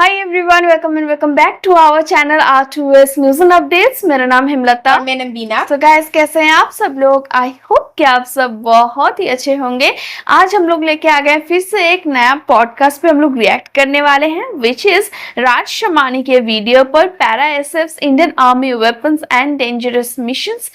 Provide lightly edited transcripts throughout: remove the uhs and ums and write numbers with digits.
Hi everyone, welcome and welcome back to our channel R2S news and updates. मेरा नाम हिमलता और मैं नबीना। तो गाइस, कैसे हैं आप सब लोग? आई होप कि आप सब बहुत ही अच्छे होंगे। आज हम लोग लेके आ गए फिर से एक नया पॉडकास्ट पे हम लोग रिएक्ट करने वाले हैं, विच इज राज शमानी के वीडियो पर para SF Indian army weapons and dangerous missions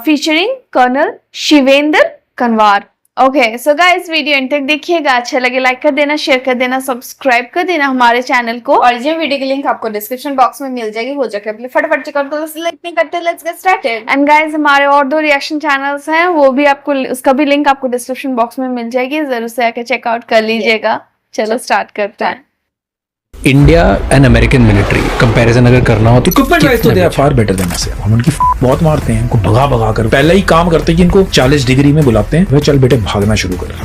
featuring colonel Shivendra Kanwar. Okay so guys, video end तक देखिएगा। अच्छा लगे लाइक कर देना, शेयर कर देना, सब्सक्राइब कर देना हमारे चैनल को। और ये वीडियो की लिंक आपको डिस्क्रिप्शन बॉक्स में मिल जाएगी, वो जाकर अपने फटाफट चेक आउट करो। लाइक नहीं करते, let's get started. And guys, हमारे और 2 रिएक्शन चैनल्स हैं, वो भी आपको उसका भी लिंक आपको डिस्क्रिप्शन बॉक्स में मिल जाएगी, जरूर से आके चेकआउट कर लीजिएगा। चलो स्टार्ट करते हैं। India and American military comparison अगर करना हो तो इक्विपमेंट वाइज तो they are far better than us. हम उनकी बहुत मारते हैं, इनको भगा कर पहला ही काम करते हैं कि इनको 40 डिग्री में बुलाते हैं, वे चल बेटे भागना शुरू कर।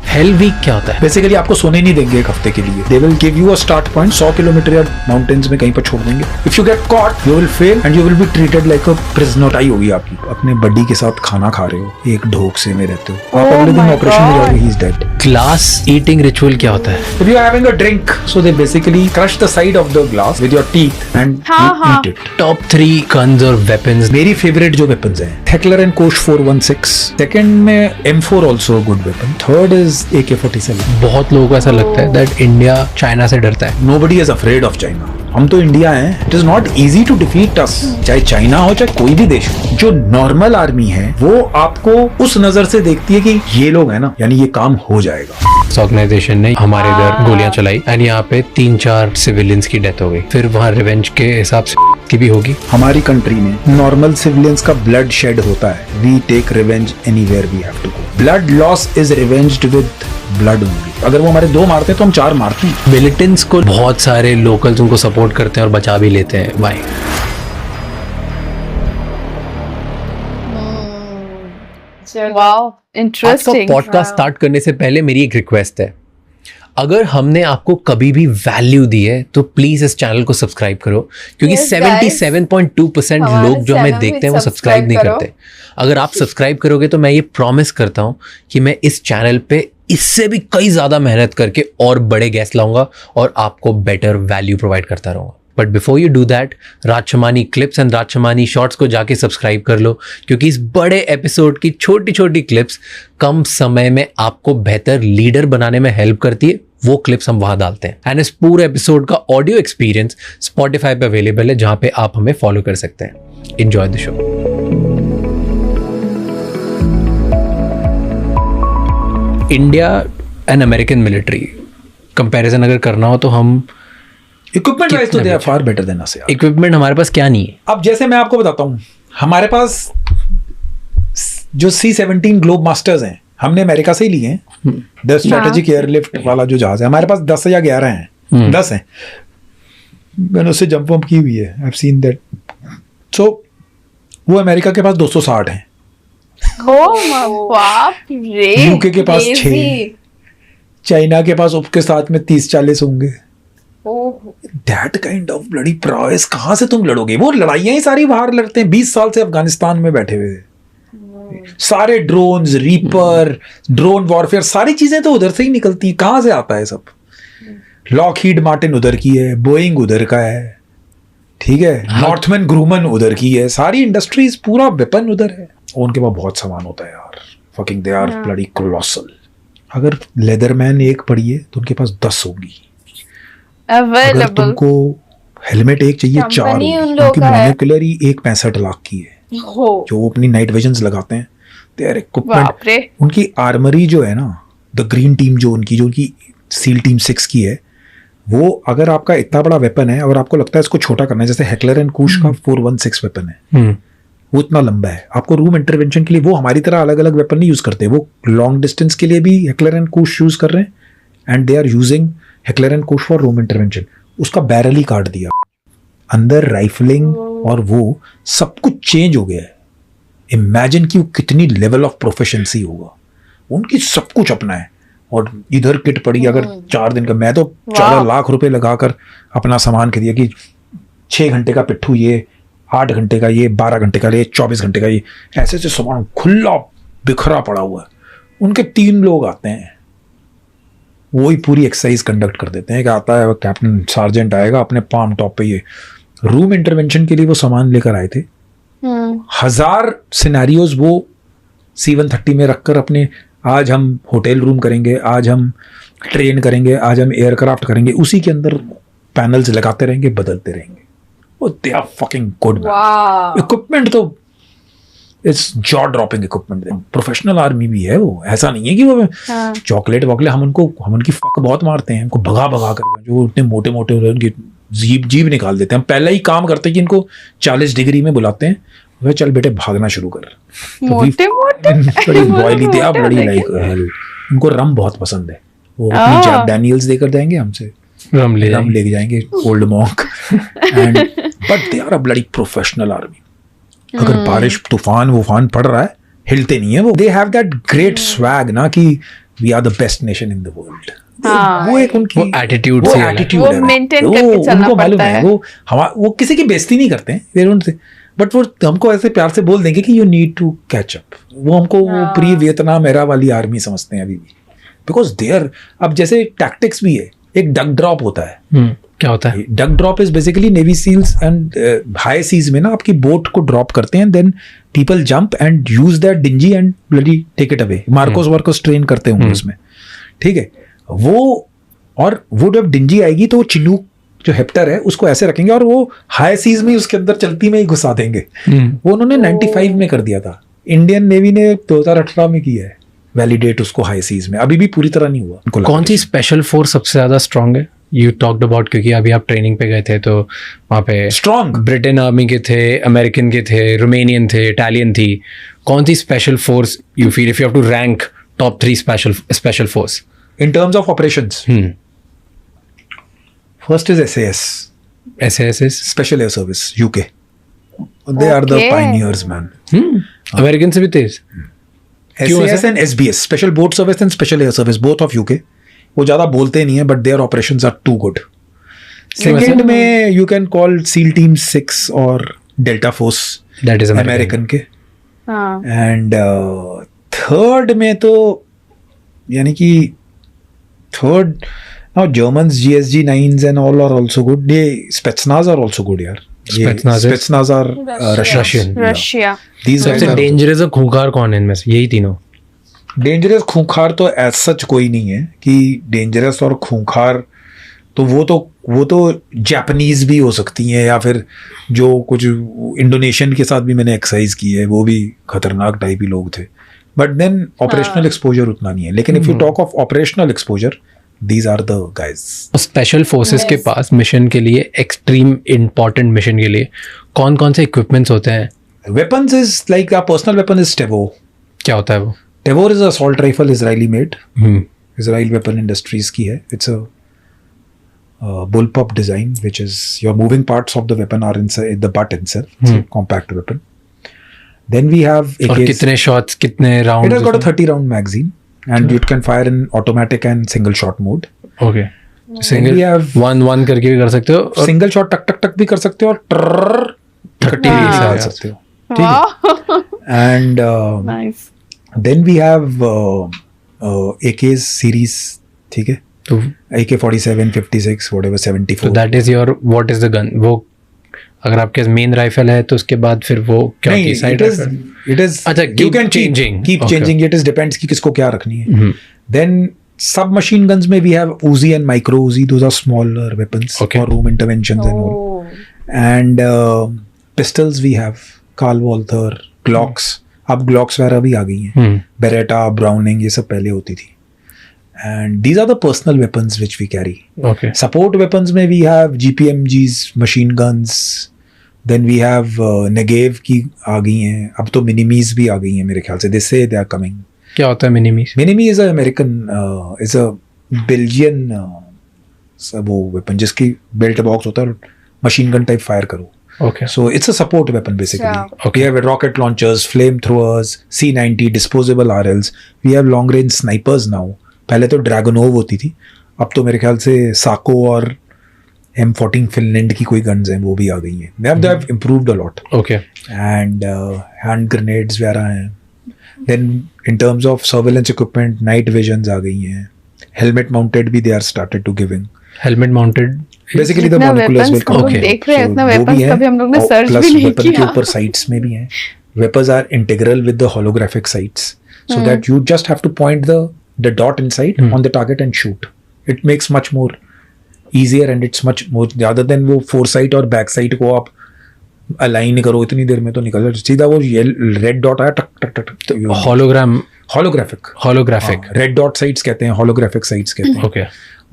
हेल वीक क्या होता है? बेसिकली आपको सोने नहीं देंगे एक हफ्ते के लिए। दे will give you a start point 100 kilometre या माउंटेन्स में कहीं पर छोड़ देंगे। If you get caught you will fail and you will be treated like a prisoner. Tie होगी आपकी। अपने बड्डी के साथ खाना खा रहे हो, एक ढोक से में रहते हो, आप अगले दिन ऑपरेशन में जाओगे, he is dead. Glass eating ritual क्या होता है? If you are having a drink, so they basically crush the side of the glass with your teeth and you eat it. Top 3 guns और weapons. मेरी favourite जो weapons हैं, Heckler & Koch 416, second में M4 also a good weapon, third is AK-47. बहुत लोगों को ऐसा लगता है दैट इंडिया चाइना से डरता है। Nobody is afraid of China. हम तो इंडिया हैं। It is not easy to defeat us. चाहे चाइना हो चाहे कोई भी देश हो। जो नॉर्मल आर्मी है वो आपको उस नजर से देखती है कि ये लोग हैं ना, यानी ये काम हो जाएगा। ऑर्गेनाइजेशन ने हमारे इधर गोलियां चलाई एंड यहाँ पे 3-4 सिविलियंस की डेथ हो गई। फिर वहाँ रिवेंज के हिसाब से की भी होगी। हमारी कंट्री में नॉर्मल सिविलियंस का ब्लड शेड होता है। We take revenge anywhere we have to go. Blood loss is revenged with blood only. अगर वो हमारे 2 मारते हैं तो हम 4 मारते हैं। मिलिटेंट्स को बहुत सारे लोकल्स उनको सपोर्ट करते हैं और बचा भी लेते हैं। Why? Wow, interesting. Podcast start करने से पहले मेरी एक रिक्वेस्ट है, अगर हमने आपको कभी भी वैल्यू दी है तो प्लीज इस चैनल को सब्सक्राइब करो, क्योंकि 77.2% लोग जो हमें देखते हैं वो सब्सक्राइब नहीं करते। अगर आप सब्सक्राइब करोगे तो मैं ये प्रॉमिस करता हूँ कि मैं इस चैनल पे इससे भी कई ज़्यादा मेहनत करके और बड़े गेस्ट लाऊंगा और आपको बेटर वैल्यू प्रोवाइड करता रहूँगा। But before you do that, Raj Shamani clips and Raj Shamani shorts को जाके सब्सक्राइब कर लो, क्योंकि इस बड़े एपिसोड की छोटी छोटी क्लिप्स कम समय में आपको बेहतर लीडर बनाने में हेल्प करती है। वो क्लिप्स हम वहां डालते हैं। एंड इस पूरे एपिसोड का ऑडियो एक्सपीरियंस स्पॉटिफाई पे अवेलेबल है, जहां पे आप हमें फॉलो कर सकते हैं। Enjoy the show. India and American military comparison अगर करना हो तो हम इक्विपमेंट वाइज तो they are far better than us. Equipment हमारे पास क्या नहीं है। अब जैसे मैं आपको बताता हूँ, हमारे पास जो C-17 ग्लोब मास्टर्स हैं, हमने अमेरिका से ही लिए हैं। द स्ट्रेटेजिक एयरलिफ्ट वाला जो जहाज है, हमारे पास 10 या 11 हैं। 10 हैं। मैंने उससे जंप वंप की हुई है। I have seen that. So वो अमेरिका के पास 260 हैं। यूके के पास 6, चाइना के पास उसके साथ में 30-40 होंगे। दैट काइंड ऑफ ब्लडी प्रॉयस कहाँ से तुम लड़ोगे? वो लड़ाइयां ही सारी बाहर लड़ते हैं। 20 साल से अफगानिस्तान में बैठे हुए सारे ड्रोन्स, रीपर, ड्रोन वॉरफेयर, सारी चीजें तो उधर से ही निकलती हैं। कहाँ से आता है सब? लॉकहीड मार्टिन उधर की है, बोइंग उधर का है, ठीक है, नॉर्थमैन ग्रूमन उधर की है, सारी इंडस्ट्रीज, पूरा वेपन उधर है। उनके पास बहुत सामान होता है यार। Fucking they are bloody colossal. अगर लेदरमैन एक पड़ी है तो उनके पास 10 होगी। अगर तुमको हेलमेट एक चाहिए, 4 होगी। उनकी मॉलिक्यूलर ही 65 लाख की है, जो वो अपनी नाइट विजन्स लगाते हैं। देयर इक्विपमेंट, उनकी आर्मरी जो है ना, द ग्रीन टीम जो उनकी सील टीम 6 की है, वो अगर आपका इतना बड़ा वेपन है और आपको लगता है इसको छोटा करना है, जैसे हेकलर एंड कूश का 416 वेपन है, वो इतना लंबा है, आपको रूम इंटरवेंशन के लिए वो हमारी तरह अलग अलग वेपन नहीं यूज करते। वो लॉन्ग डिस्टेंस के लिए भी हेकलर एंड कूश यूज कर रहे हैं, and they are using Heckler and Koch for room intervention. उसका बैरल ही काट दिया, अंदर राइफलिंग और वो सब कुछ चेंज हो गया है। इमेजिन कि वो कितनी लेवल ऑफ प्रोफिशिएंसी होगा। उनकी सब कुछ अपना है। और इधर किट पड़ी, अगर 4 दिन का, मैं तो 14 लाख रुपए लगाकर अपना सामान खरीदा कि 6 घंटे का पिट्ठू ये, 8 घंटे का ये, 12 घंटे का ये, 24 घंटे का ये, ऐसे ऐसे सामान खुला बिखरा पड़ा हुआ है। उनके 3 लोग आते हैं, वो ही पूरी एक्सरसाइज कंडक्ट कर देते हैं कि आता है कैप्टन सार्जेंट आएगा अपने पाम टॉप पे, ये रूम इंटरवेंशन के लिए वो सामान लेकर आए थे। 1000 सिनेरियोज वो C-130 में रखकर अपने, आज हम होटल रूम करेंगे, आज हम ट्रेन करेंगे, आज हम एयरक्राफ्ट करेंगे, उसी के अंदर पैनल्स लगाते रहेंगे, बदलते रहेंगे। वो they are fucking good. Equipment तो it's jaw dropping equipment. Professional army भी है वो, ऐसा नहीं है कि वो चॉकलेट वॉकलेट, हम उनकी फक बहुत मारते हैं, हमको भगा भगा कर, जो इतने मोटे मोटे हो रहे हैं उनकी जीभ निकाल देते हैं। हम पहले ही काम करते हैं कि इनको 40 डिग्री में बुलाते हैं, वे चल बेटे भागना शुरू कर। मोटे मोटे बड़ी बॉयली थे आप, बड़ी लाइक उनको रम बहुत पसंद है, वो अपनी जैक डैनियल्स देकर जाएंगे, हमसे रम लेके जाएंगे, Old Monk. And but they are a bloody professional army. अगर बारिश तूफान वूफान पड़ रहा है, हिलते नहीं है वो। They have that great swag ना कि we are the best nation in the world. वो एक उनकी एटीट्यूड वो मेंटेन करके चलना पड़ता है। वो किसी की बेइज्जती नहीं करते हैं, बट वो हमको ऐसे प्यार से बोल देंगे कि you need to catch up. वो हमको वो प्री वियतनाम एरा वाली आर्मी समझते हैं अभी भी, बिकॉज देयर अब जैसे टैक्टिक्स भी है। एक डक ड्रॉप होता है। क्या होता है? Duck drop is basically navy seals and high seas में ना आपकी बोट को ड्रॉप करते हैं, then people jump and use that dinghy and bloody take it away. Marcos वार्कोस ट्रेन करते होंगे उसमें, ठीक है। वो जब डिंजी आएगी तो चिनूक जो हेप्टर है उसको ऐसे रखेंगे और वो हाई सीज में उसके अंदर चलती में ही घुसा देंगे। वो उन्होंने 95 में कर दिया था। इंडियन नेवी ने 2018 में किया है वैलिडेट उसको हाई सीज में, अभी भी पूरी तरह नहीं हुआ। कौन सी स्पेशल फोर्स सबसे ज्यादा स्ट्रांग है? यू टॉक्ड अबाउट, क्योंकि अभी आप ट्रेनिंग पे गए थे तो वहाँ पे स्ट्रांग ब्रिटेन आर्मी के थे, अमेरिकन के थे, रोमेनियन थे, इटालियन थी। कौन सी special force you feel if you have to rank top 3 special force in terms of operations? First is SAS. SAS is Special Air Service, UK. They are the pioneers, man. American से भी तेज। SAS and SBS, Special Boat Service and Special Air Service, both of UK. वो ज़्यादा बोलते नहीं है, but their operations are too good. Second में you can call SEAL Team 6 और Delta Force. That is American के. And third में तो यानी कि third now Germans GSG 9s and all are also good. ये Spetsnaz are also good यार। Spetsnaz are Russian. Russia. सबसे डेंजरस और खूंखार कौन है इनमें से? यही तीनों। डेंजरस खूंखार तो एज सच कोई नहीं है कि डेंजरस और खूंखार, तो वो तो जापानीज भी हो सकती हैं, या फिर जो कुछ इंडोनेशियन के साथ भी मैंने एक्सरसाइज की है, वो भी खतरनाक टाइप ही लोग थे। बट देन ऑपरेशनल एक्सपोजर उतना नहीं है। लेकिन if you talk of operational exposure, these are the guys. Special forces के पास मिशन के लिए, एक्सट्रीम इंपॉर्टेंट मिशन के लिए कौन कौन से इक्विपमेंट्स होते हैं? Weapons is like our personal weapon is Tavor. क्या होता है वो? Tavor is assault rifle, Israeli made, Israel weapon industries की है। It's a bullpup design, which is your moving parts of the weapon are inside the butt itself. It's a compact weapon. Then we have AKs. और कितने shots, कितने rounds? It has got a 30 round magazine and it can fire in automatic and single shot mode. Okay. Single, we have one करके भी कर सकते हो, और single shot टक टक टक भी कर सकते हो, और ट्रर 30 भी डाल सकते हो, ठीक है। And nice. then we have AKs series, ठीक है। तो AK-47, 56, whatever, 74. So that is your, what is the gun? वो अगर आपके मेन राइफल है तो उसके बाद फिर वो क्या नहीं, की साइड राइफल? it is अच्छा, you can keep Okay. changing. It is depends कि किसको क्या रखनी है। Then submachine guns में we have Uzi and micro Uzi. Those are smaller weapons Okay. for room interventions and all. And pistols we have Carl Walther, Glocks. अब Glocks वगैरह भी आ गई हैं। Beretta, Browning, ये सब पहले होती थी। And these are the personal weapons which we carry. Okay. Support weapons में we have GPMGs, machine guns. Then we have Negev की आ गई हैं। अब तो Minimis भी आ गई हैं मेरे ख्याल से। They say they are coming. क्या होता है Minimis? Minimi is a American, is a Belgian वो weapon जिसकी belt box होता है और machine gun type fire करो। Okay. So it's a support weapon basically. Okay. We have rocket launchers, flamethrowers, C-90, disposable RLs. We have long range snipers now. पहले तो Dragunov होती थी, अब तो मेरे ख्याल से साको और M14 फिनलैंड की कोई गन्स हैं, वो भी आ गई हैं। They have improved a lot. Okay. And hand grenades वगैरह हैं। Then in terms of surveillance equipment, night visions आ गई हैं, helmet mounted भी they are started to giving. Helmet mounted Basically the जितना monoculars will weapons हम come. लोग Okay. देख रहे हैं So, उतना वो भी weapons है, कभी हम लोग ने और सर्च plus भी नहीं weapon के किया. ऊपर sights में भी हैं. Weapons are integral with the holographic sights, so that you just have to point the dot inside on the target and shoot. It makes much more easier and it's much more rather than वो foresight और backside को आप align करो इतनी देर में तो निकल जाए सीधा वो रेड डॉट आया टक टक टक टक hologram holographic red dot sites कहते हैं होलोग्राफिक साइट्स कहते हैं. ओके.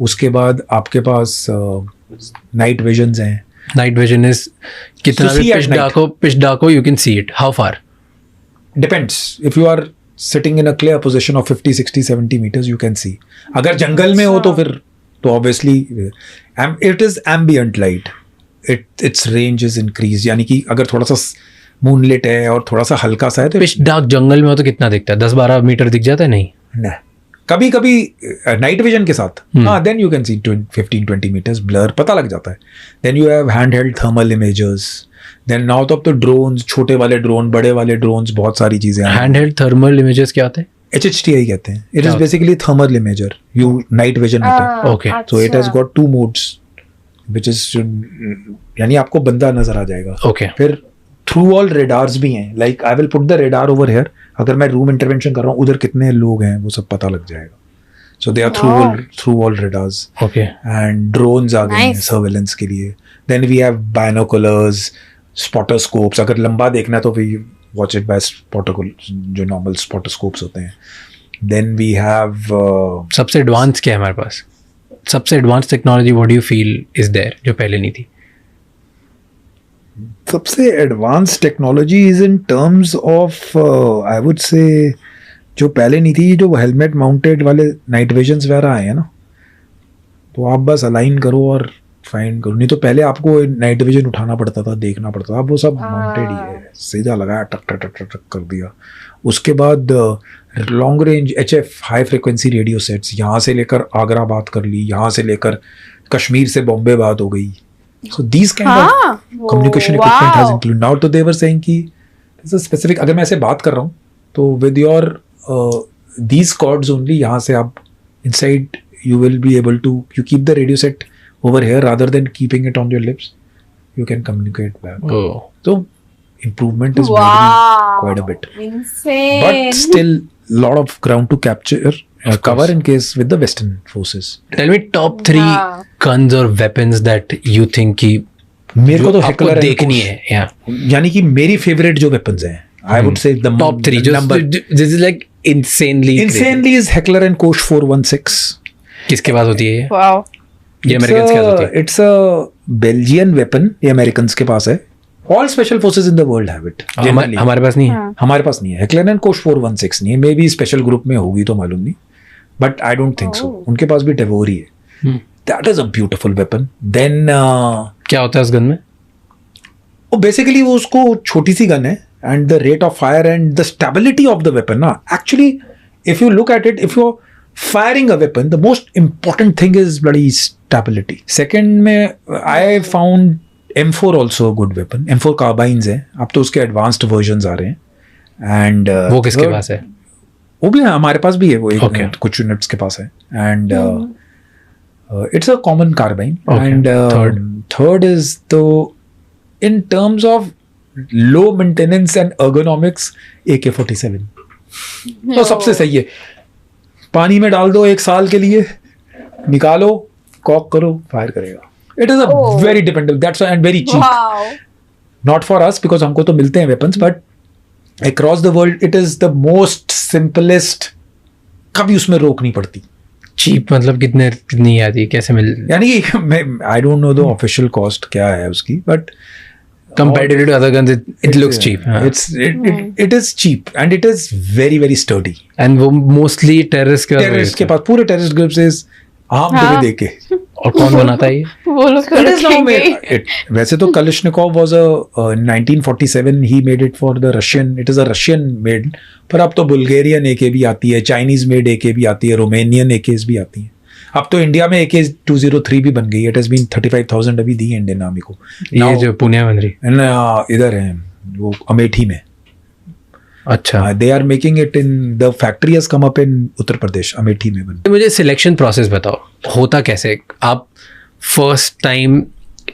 उसके बाद आपके पास नाइट विजन्स हैं. नाइट विजन इज कितना So see भी at पिच डार्क हो you can see it. How far? Depends. If you are sitting in a clear position of 50, 60, 70 meters, you can see. अगर जंगल में हो तो फिर तो obviously it is ambient light. Its range is increased. यानी कि अगर थोड़ा सा मूनलिट है और थोड़ा सा हल्का सा है तो पिच डार्क जंगल में हो तो कितना दिखता है? 10-12 मीटर दिख जाता है? नहीं. नहीं. कभी कभी नाइट विजन के साथ हाँ then you can see 15-20 metres blur पता लग जाता है. Then you have hand held thermal imagers. Then now तो अब तो ड्रोन्स छोटे वाले ड्रोन बड़े वाले ड्रोन्स बहुत सारी चीजें हैंड हेल्ड थर्मल इमेजेस क्या होते हैं? HHTI कहते हैं. It is basically thermal imager. You night vision होता है. Okay. So it has got 2 modes, which is यानी आपको बंदा नजर आ जाएगा. ओके. फिर थ्रू ऑल रेडार्स भी हैं. Like I will put the radar over here. अगर मैं रूम इंटरवेंशन कर रहा हूँ उधर कितने लोग हैं वो सब पता लग जाएगा. So they are through all radars. Okay. And drones आ गए हैं Nice. सर्वेलेंस के लिए. Then we have binoculars, spotting scopes. अगर लंबा देखना है तो वी वॉच इट बाय जो नॉर्मल स्पॉटोस्कोप्स होते हैं. देन वी हैव सबसे एडवांस क्या है हमारे पास? सबसे advance technology what do you feel is there जो पहले नहीं थी? सबसे advance technology is in terms of I would से जो पहले नहीं थी. जो हेलमेट माउंटेड वाले नाइट विजन्स वगैरह आए हैं ना तो आप बस अलाइन करो और फाइंड करो. नहीं तो पहले आपको नाइट विजन उठाना पड़ता था देखना पड़ता था. अब वो सब माउंटेड ही है. सीधा लगाया टक टक टक टक टक कर दिया. उसके बाद long range HF high frequency radio sets यहाँ से लेकर आगरा बात कर ली. यहाँ से लेकर कश्मीर से बॉम्बे बात हो गई. So these kind of communication equipment has included. Now तो they were saying कि there's a specific अगर मैं ऐसे बात कर रहा हूँ तो with your these cords only यहाँ से आप inside you will be able to you keep the radio set over here rather than keeping it on your lips. You can communicate back. Oh. So improvement is Wow. quite a bit. Insane. But still lot of ground to capture cover in case with the Western forces. Tell me top 3 Yeah. guns or weapons that you think कि मेरे को तो आपको heckler and देखनी push. है. या यानी कि मेरी फेवरेट जो वेपन्स हैं I would say the top 3 जो this is like insanely is Heckler and Koch 416. किसके पास होती है ये? Wow. ये अमेरिकन के पास होती है. It's a Belgian weapon. ये अमेरिकन के पास है. All special forces in the world have it. हमारे पास नहीं है. हमारे पास नहीं है. हेकलर एंड कोश 416 नहीं है. मे बी स्पेशल ग्रुप में होगी तो मालूम नहीं but I don't think so. उनके पास भी टेवोरी है. That is a beautiful weapon. Then क्या होता है उस गन में? वो बेसिकली वो उसको छोटी सी गन है and the rate of fire and the stability of the weapon ना actually if you look at it if you firing a weapon the most important thing is bloody stability. Second में I found M4 also a good weapon. M4 carbines है. अब तो उसके advanced versions आ रहे हैं and वो किसके पास है? वो भी हमारे पास भी है. वो एक Okay. कुछ यूनिट्स के पास है and it's a common carbine. Okay. And third is though in terms of low maintenance and ergonomics AK-47 तो सबसे सही है. पानी में डाल दो 1 साल के लिए, निकालो, कॉक करो, फायर करेगा. It is a very dependable that's and very cheap. Wow. Not for us because हमको तो मिलते हैं weapons but across the world it is the most simplest. कभी उसमें रोक नहीं पड़ती. चीप मतलब कितनी आती है? कैसे मिल? यानी कि मैं I don't know the official cost क्या है उसकी but Comparative to other guns, it looks cheap. हाँ. It is cheap and it is very very sturdy. And वो mostly terrorist के टेररिस्ट के पास पूरे टेररिस्ट ग्रुप से आम हाँ. तुम्हें देके. और कौन बनाता है ये? वो लोग तो It is now रखेंगे ही. made. वैसे तो Kalashnikov was a 1947 he made it for the Russian. It is a Russian made. पर अब तो बुल्गारियन AK भी आती है, Chinese made AK भी आती है, Romanian AKs भी आती हैं. अब तो इंडिया में AK-203 भी बन गई. इट हैज बीन 35,000 अभी दी इंडियन आर्मी को. ये जो पुणे में बन रही. इधर है वो अमेठी में. अच्छा, they are making it in the factory has come up in Uttar Pradesh, Amethi में बन। मुझे सिलेक्शन प्रोसेस बताओ, होता कैसे? आप फर्स्ट टाइम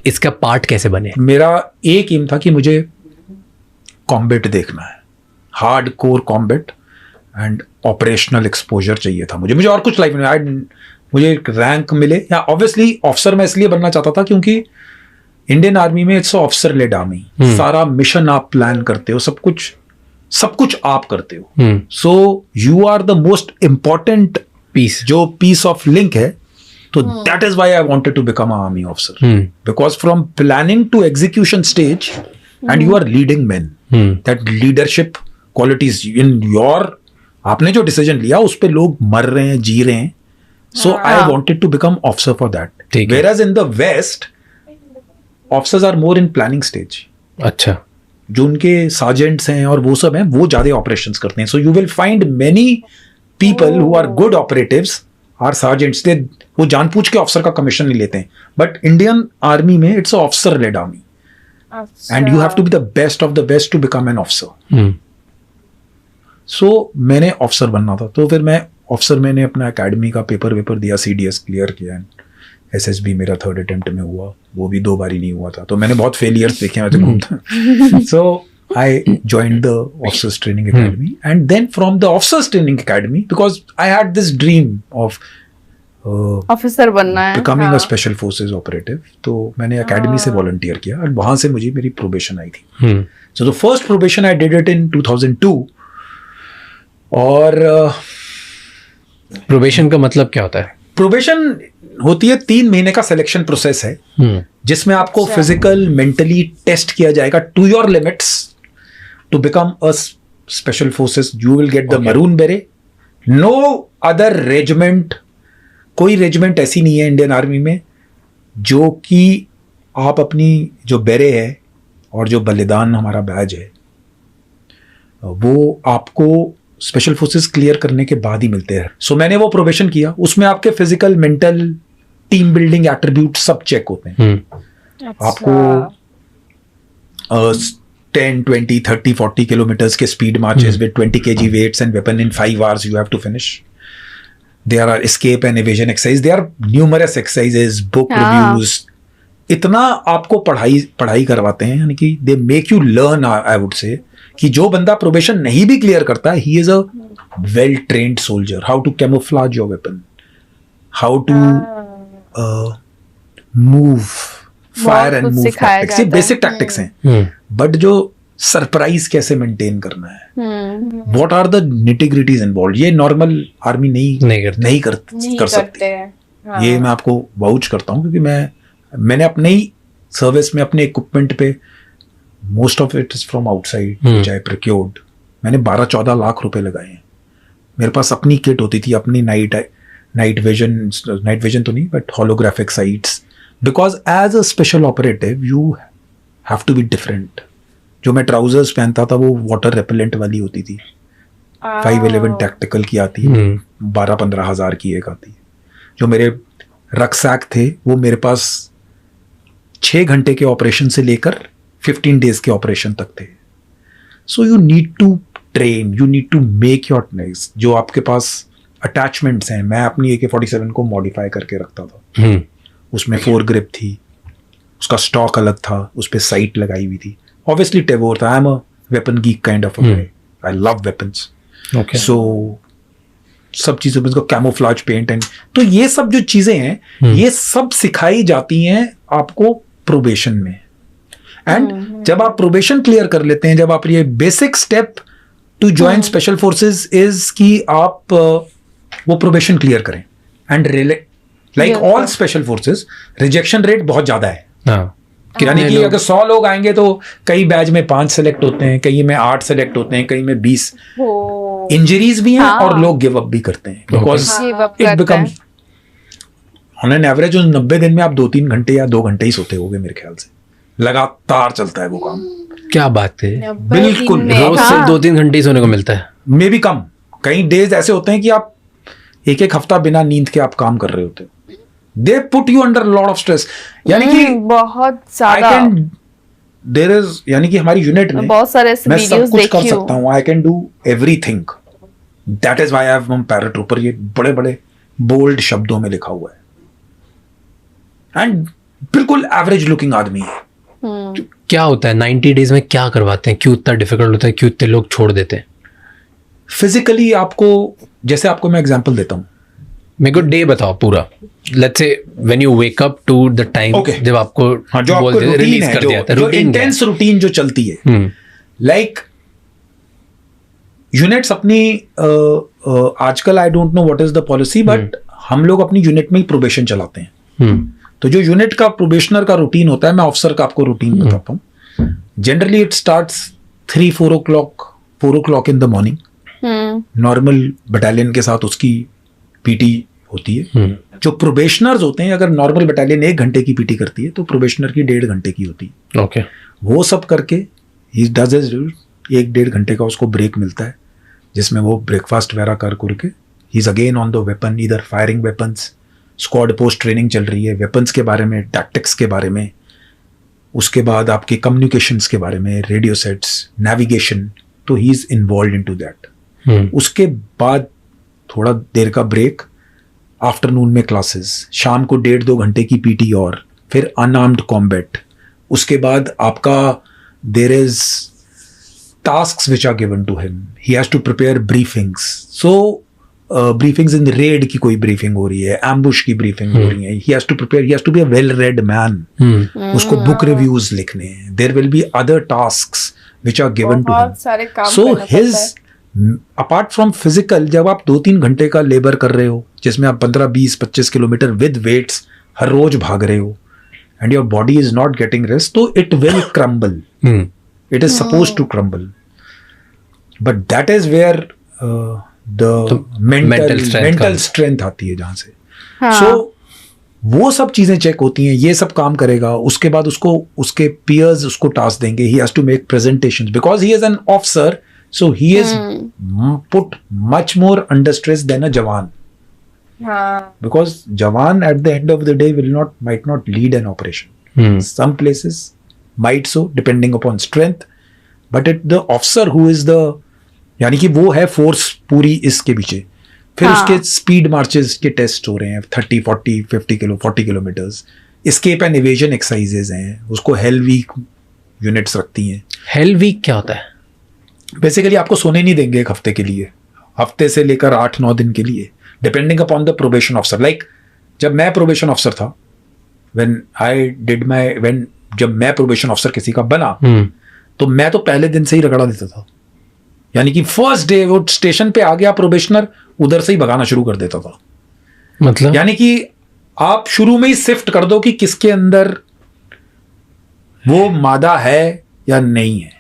इसका पार्ट कैसे बने? मेरा एक एम था कि मुझे कॉम्बैट देखना है, hard core combat and operational exposure चाहिए था मुझे और कुछ लाइफ में मुझे रैंक मिले, या ऑब्वियसली ऑफिसर मैं इसलिए बनना चाहता था क्योंकि इंडियन आर्मी में इट्स ऑफिसर लेड आर्मी, सारा मिशन आप प्लान करते हो, सब कुछ आप करते हो, so you are the most important piece, जो पीस ऑफ लिंक है। तो that is why I wanted to become a army officer, because from planning to execution stage and you are leading man, that leadership qualities in your, आपने जो decision लिया उस पे लोग मर रहे हैं, जी रहे हैं, so I wanted to become officer for that. Whereas in the west officers are more in planning stage. अच्छा, जो उनके सार्जेंट्स हैं और वो सब हैं, वो ज्यादा ऑपरेशंस करते हैं, so you will find many people who are good operatives are sergeants, वो जानबूझ के ऑफिसर का कमीशन नहीं लेते हैं, बट इंडियन आर्मी में it's officer led army and you have to be the best of the best to become an officer. So मैंने officer बनना था, तो फिर मैं ऑफिसर, मैंने अपना एकेडमी का पेपर दिया, CDS क्लियर किया एंड SSB मेरा 3rd अटेम्प्ट में हुआ, वो भी 2 बार ही नहीं हुआ था, तो मैंने बहुत फेलियर्स देखे हैं घूमता। So I joined the officers training academy and then from the officers training academy, because I had this dream of officer बनना है, becoming a special forces operative, तो मैंने एकेडमी से वॉलंटियर किया और वहां से मुझे मेरी प्रोबेशन आई थी। So the first probation I did it in 2002। और प्रोबेशन का मतलब क्या होता है? प्रोबेशन होती है 3 महीने का सिलेक्शन प्रोसेस है, जिसमें आपको फिजिकल मेंटली टेस्ट किया जाएगा to your limits to become a special forces. You will get the maroon beret, no other regiment, कोई रेजिमेंट ऐसी नहीं है इंडियन आर्मी में जो कि आप अपनी जो बेरे है और जो बलिदान हमारा बैज है वो आपको स्पेशल फोर्सेस क्लियर करने के बाद ही मिलते हैं। सो मैंने वो प्रोबेशन किया, उसमें आपके physical, mental, team building attribute सब चेक होते हैं। आपको 10, 20, 30, 40 किलोमीटर्स के speed marches with 20 kg weights and weapon in 5 hours you have to finish. There are escape and evasion exercise, there are numerous exercises, book reviews, इतना आपको पढ़ाई करवाते हैं, यानी कि they make you learn. I would say कि जो बंदा प्रोबेशन नहीं भी क्लियर करता है, he is a well trained soldier, how to camouflage your weapon, how to move, fire and move tactics, ये बेसिक टैक्टिक्स हैं। बट जो सरप्राइज कैसे मेंटेन करना है, what are the nitty gritties involve, ये नॉर्मल आर्मी नहीं कर सकती। ये मैं आपको वाउच करता हूँ, क्योंकि मैंने अपने ही सर्विस में अपने इक्विपमेंट पे most of it is from outside which I procured. मैंने 12-14 लाख रुपए लगाए हैं। मेरे पास अपनी किट होती थी, अपनी नाइट विजन तो नहीं, but holographic sights, because as a special operative you have to be different. जो मैं ट्राउजर्स पहनता था वो वाटर रेपेलेंट वाली होती थी, 511 टैक्टिकल की आती है, 12-15 हज़ार की एक आती है। जो मेरे रक्सैक थे वो मेरे पास 6 घंटे के ऑपरेशन से लेकर 15 डेज के ऑपरेशन तक थे। So you need to train, you need to make your next, जो आपके पास अटैचमेंट्स हैं। मैं अपनी AK-47 को मॉडिफाई करके रखता था, उसमें 4 ग्रिप थी, उसका स्टॉक अलग था, उस पर साइट लगाई हुई थी। ऑब्वियसली टेवोर था, I am a weapon geek kind of a guy, I love weapons. So सब चीज़ों में कैमोफ्लेज पेंट एंड, तो ये सब जो चीज़ें हैं ये सब सिखाई जाती हैं आपको प्रोबेशन में। एंड जब आप प्रोबेशन क्लियर कर लेते हैं, जब आप ये basic step to join special forces is कि आप वो प्रोबेशन क्लियर करें। And like all special forces rejection rate बहुत ज्यादा है। यानी कि अगर 100 लोग आएंगे तो कई बैच में 5 सेलेक्ट होते हैं, कई में 8 सेलेक्ट होते हैं, कई में 20। इंजरीज भी हैं और लोग गिव अप भी करते हैं, because it becomes on an average 90 दिन में आप 2-3 घंटे या 2 घंटे ही सोते होगे मेरे ख्याल से। लगातार चलता है वो काम। क्या बात है, बिल्कुल रोज सिर्फ 2-3 घंटे सोने को मिलता है, मे भी कम। कई डेज ऐसे होते हैं कि आप एक हफ्ता बिना नींद के आप काम कर रहे होते हो। They put you under lot of stress, यानी कि बहुत ज्यादा। देयर इज, यानी कि हमारी यूनिट में बहुत सारे ऐसे मैं सब वीडियोस कुछ कर देखी सकता हूँ, I can do everything, that is why I have paratrooper, ये बड़े बड़े बोल्ड शब्दों में लिखा हुआ है। एंड बिल्कुल एवरेज लुकिंग आदमी है। क्या होता है 90 डेज में, क्या करवाते हैं, क्यों इतना डिफिकल्ट होता है, क्यों इतने लोग छोड़ देते हैं? फिजिकली आपको, जैसे आपको मैं एग्जांपल देता हूँ, मेरे को डे बताओ पूरा, let's say when you wake up to the time, Okay. जब आपको हाँ, जो आपको रूटीन रिलीज है, कर दिया था, जो रूटीन इंटेंस रूटीन जो चलती है, लाइक यूनिट्स अपनी आजकल I don't know what is the policy, but हम लोग अपनी यूनिट में ही प्रोबेशन चलाते हैं। तो जो यूनिट का प्रोबेशनर का रूटीन होता है, मैं ऑफिसर का आपको रूटीन बताता हूँ। Generally it starts 3-4 o'clock in the morning. Normal battalion के साथ उसकी पीटी होती है। जो प्रोबेशनर्स होते हैं, अगर नॉर्मल बटालियन 1 घंटे की पीटी करती है तो प्रोबेशनर की 1.5 घंटे की होती है। ओके, वो सब करके ही डज इज 1-1.5 घंटे का उसको ब्रेक मिलता है, जिसमें वो ब्रेकफास्ट वगैरह कर करके ही is again on the weapon, इधर firing weapons, squad post training चल रही है, वेपन्स के बारे में, टैक्टिक्स के बारे में, उसके बाद आपके कम्युनिकेशंस के बारे में, रेडियो सेट्स, नेविगेशन, तो he is involve into that. उसके बाद थोड़ा देर का ब्रेक, आफ्टरनून में क्लासेस, शाम को 1.5-2 घंटे की पीटी, और फिर अनआर्म्ड कॉम्बैट। उसके बाद आपका there is tasks which are given to him, he has to prepare briefings. So briefings in raid की कोई ब्रीफिंग हो रही है, एम्बुश की ब्रीफिंग हो रही है, he has to prepare, he has to be a well read man. उसको बुक रिव्यूज लिखने हैं, there will be other tasks which are given to him. सारे काम सो करना हिज पड़ता है। अपार्ट फ्रॉम फिजिकल, जब आप 2-3 घंटे का लेबर कर रहे हो, जिसमें आप 15-20-25 किलोमीटर विद वेट्स हर रोज भाग रहे हो, and your body is not getting rest, तो it will crumble, it is suppose to crumble, but that is where the mental strength आती है, जहां से। सो वो सब चीजें चेक होती हैं, ये सब काम करेगा। उसके बाद उसको उसके पियर्स उसको टास्क देंगे, he has to make presentations, because he is an officer, so he is put much more under stress than a jawan, because jawan at the end of the day might not lead an operation. Some places might so, depending upon strength, but the officer who is the, यानी कि वो है force पूरी इसके पीछे। फिर उसके speed marches के टेस्ट हो रहे हैं, 30, 40, 40 kilometres, escape and evasion exercises हैं, उसको हेल वीक यूनिट्स रखती हैं। हेल वीक क्या होता है? बेसिकली आपको सोने नहीं देंगे 1 हफ्ते के लिए, हफ्ते से लेकर 8-9 दिन के लिए, depending upon the probation officer. Like जब मैं प्रोबेशन ऑफिसर था, जब मैं प्रोबेशन ऑफिसर किसी का बना, तो मैं तो पहले दिन से ही रगड़ा देता था। यानी कि फर्स्ट डे वो स्टेशन पे आ गया प्रोबेशनर, उधर से ही भगाना शुरू कर देता था। मतलब यानी कि आप शुरू में ही शिफ्ट कर दो कि किसके अंदर वो मादा है या नहीं है।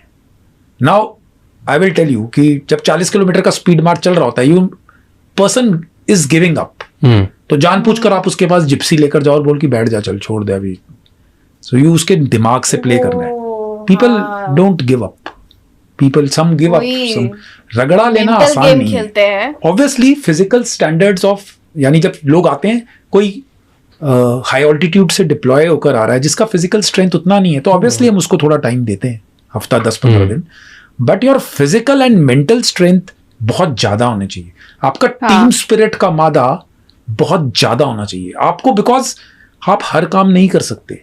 Now I will tell you कि जब 40 किलोमीटर का स्पीड मार्च चल रहा होता है, you person is giving up, तो जानबूझकर आप उसके पास जिप्सी लेकर जाओ और बोल कि बैठ जा, चल छोड़ दे अभी। सो यू उसके दिमाग से प्ले करना है। People don't give up, people some give up, some रगड़ा लेना आसान नहीं खेलते है। हैं। ऑब्वियसली फिजिकल स्टैंडर्ड्स ऑफ, यानी जब लोग आते हैं, कोई हाई ऑल्टीट्यूड से डिप्लॉय होकर आ रहा है जिसका फिजिकल स्ट्रेंथ उतना नहीं है, तो ऑब्वियसली हम उसको थोड़ा टाइम देते हैं, हफ्ता 10-15 दिन। But your physical and mental strength बहुत ज्यादा होनी चाहिए। आपका टीम स्पिरिट का मादा बहुत ज्यादा होना चाहिए आपको, बिकॉज आप हर काम नहीं कर सकते।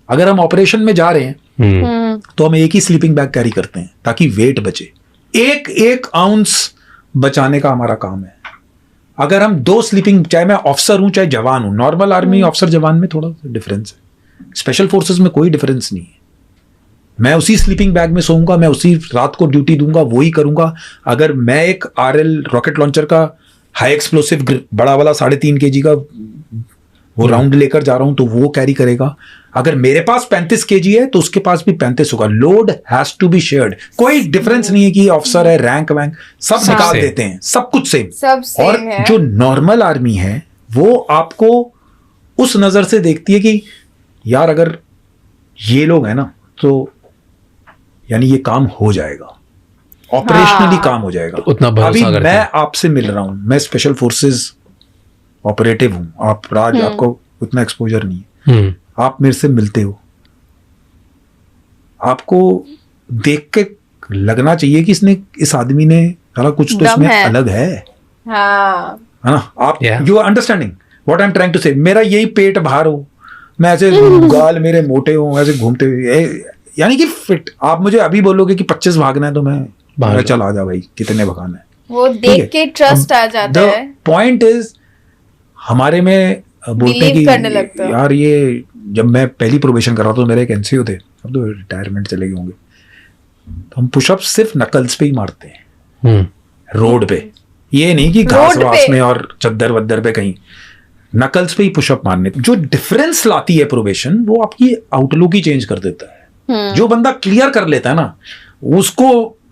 अगर हम ऑपरेशन में जा रहे हैं तो हम एक ही स्लीपिंग बैग कैरी करते हैं ताकि वेट बचे। एक आउंस बचाने का हमारा काम है। अगर हम 2 स्लीपिंग, चाहे मैं ऑफिसर हूं चाहे जवान हूं, नॉर्मल आर्मी ऑफिसर जवान में थोड़ा डिफरेंस है, स्पेशल फोर्सेस में कोई डिफरेंस नहीं है। मैं उसी स्लीपिंग बैग में सोऊंगा, मैं उसी रात को ड्यूटी दूंगा, वही करूंगा। अगर मैं एक RL रॉकेट लॉन्चर का हाई एक्सप्लोसिव बड़ा वाला 3.5 kg का वो राउंड लेकर जा रहा हूं, तो वो कैरी करेगा। अगर मेरे पास 35 kg है तो उसके पास भी 35 होगा। Load has to be shared. कोई डिफरेंस नहीं है कि ऑफिसर है, रैंक वैंक सब निकाल देते हैं, सब कुछ सेम। सब सेम और है। जो नॉर्मल आर्मी है वो आपको उस नजर से देखती है कि यार अगर ये लोग हैं ना, तो यानी ये काम हो जाएगा, ऑपरेशनली काम हो जाएगा। उतना भरोसा अभी करते मैं हैं। आपसे मिल रहा हूं, मैं स्पेशल फोर्सेस ऑपरेटिव हूं, आप राज, आपको उतना एक्सपोजर नहीं है। आप मेरे से मिलते हो, आपको देख के लगना चाहिए कि इस आदमी ने साला कुछ तो दम इसमें है। अलग है हाँ है ना? आप Yeah. You are understanding what I am trying to say. मेरा यही पेट बाहर हो, मैं ऐसे गाल मेरे मोटे हो, ऐसे घूमते हुए यानी कि फिट। आप मुझे अभी बोलोगे कि 25 भागना है तो मैं भाग चल आ जा भाई, कितने भगाना है। वो देख के ट्रस्ट आ जाता है। पॉइंट इज हमारे में बोलते हैं Believe करने कि लगता है। यार ये जब मैं पहली प्रोबेशन कर रहा था तो मेरे एक एनसीओ थे, अब तो रिटायरमेंट चले गए होंगे, तो हम पुशअप सिर्फ नकल्स पे ही मारते हैं रोड पे। ये नहीं कि घास रोड वास पे? में और चद्दर वद्दर पे कहीं, नकल्स पे ही पुशअप मारने। जो डिफरेंस लाती है प्रोबेशन वो आपकी आउटलुक ही चेंज कर देता है। जो बंदा क्लियर कर लेता है ना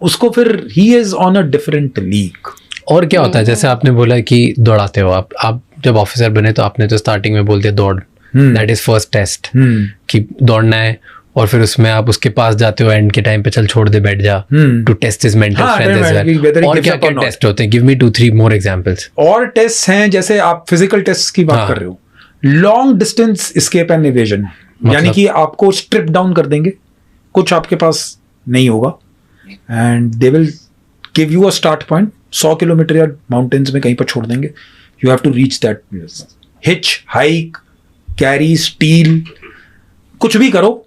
उसको फिर he is on a different league. और क्या होता है, जैसे आपने बोला कि दौड़ाते हो आप जब ऑफिसर बने तो आपने तो स्टार्टिंग में बोल दिया दौड़, दैट इज फर्स्ट टेस्ट कि दौड़ना है, और फिर उसमें आप उसके पास जाते हो एंड के टाइम पे चल छोड़ दे बैठ जा टू टेस्ट हिज मेंटल हाँ, strength as whether he well. और gives क्या up क्या or not. टेस्ट होते हैं, गिव मी 2-3 मोर एग्जांपल्स। और टेस्ट हैं जैसे आप फिजिकल टेस्ट की बात हाँ। कर रहे हो, long distance escape and evasion, यानी कि आपको स्ट्रिप डाउन कर देंगे, कुछ आपके पास नहीं होगा and they will give you a start point 100 kilometre या माउंटेन्स में कहीं पर छोड़ देंगे। You have to reach that hitch, hike, carry, steal, कुछ भी करो,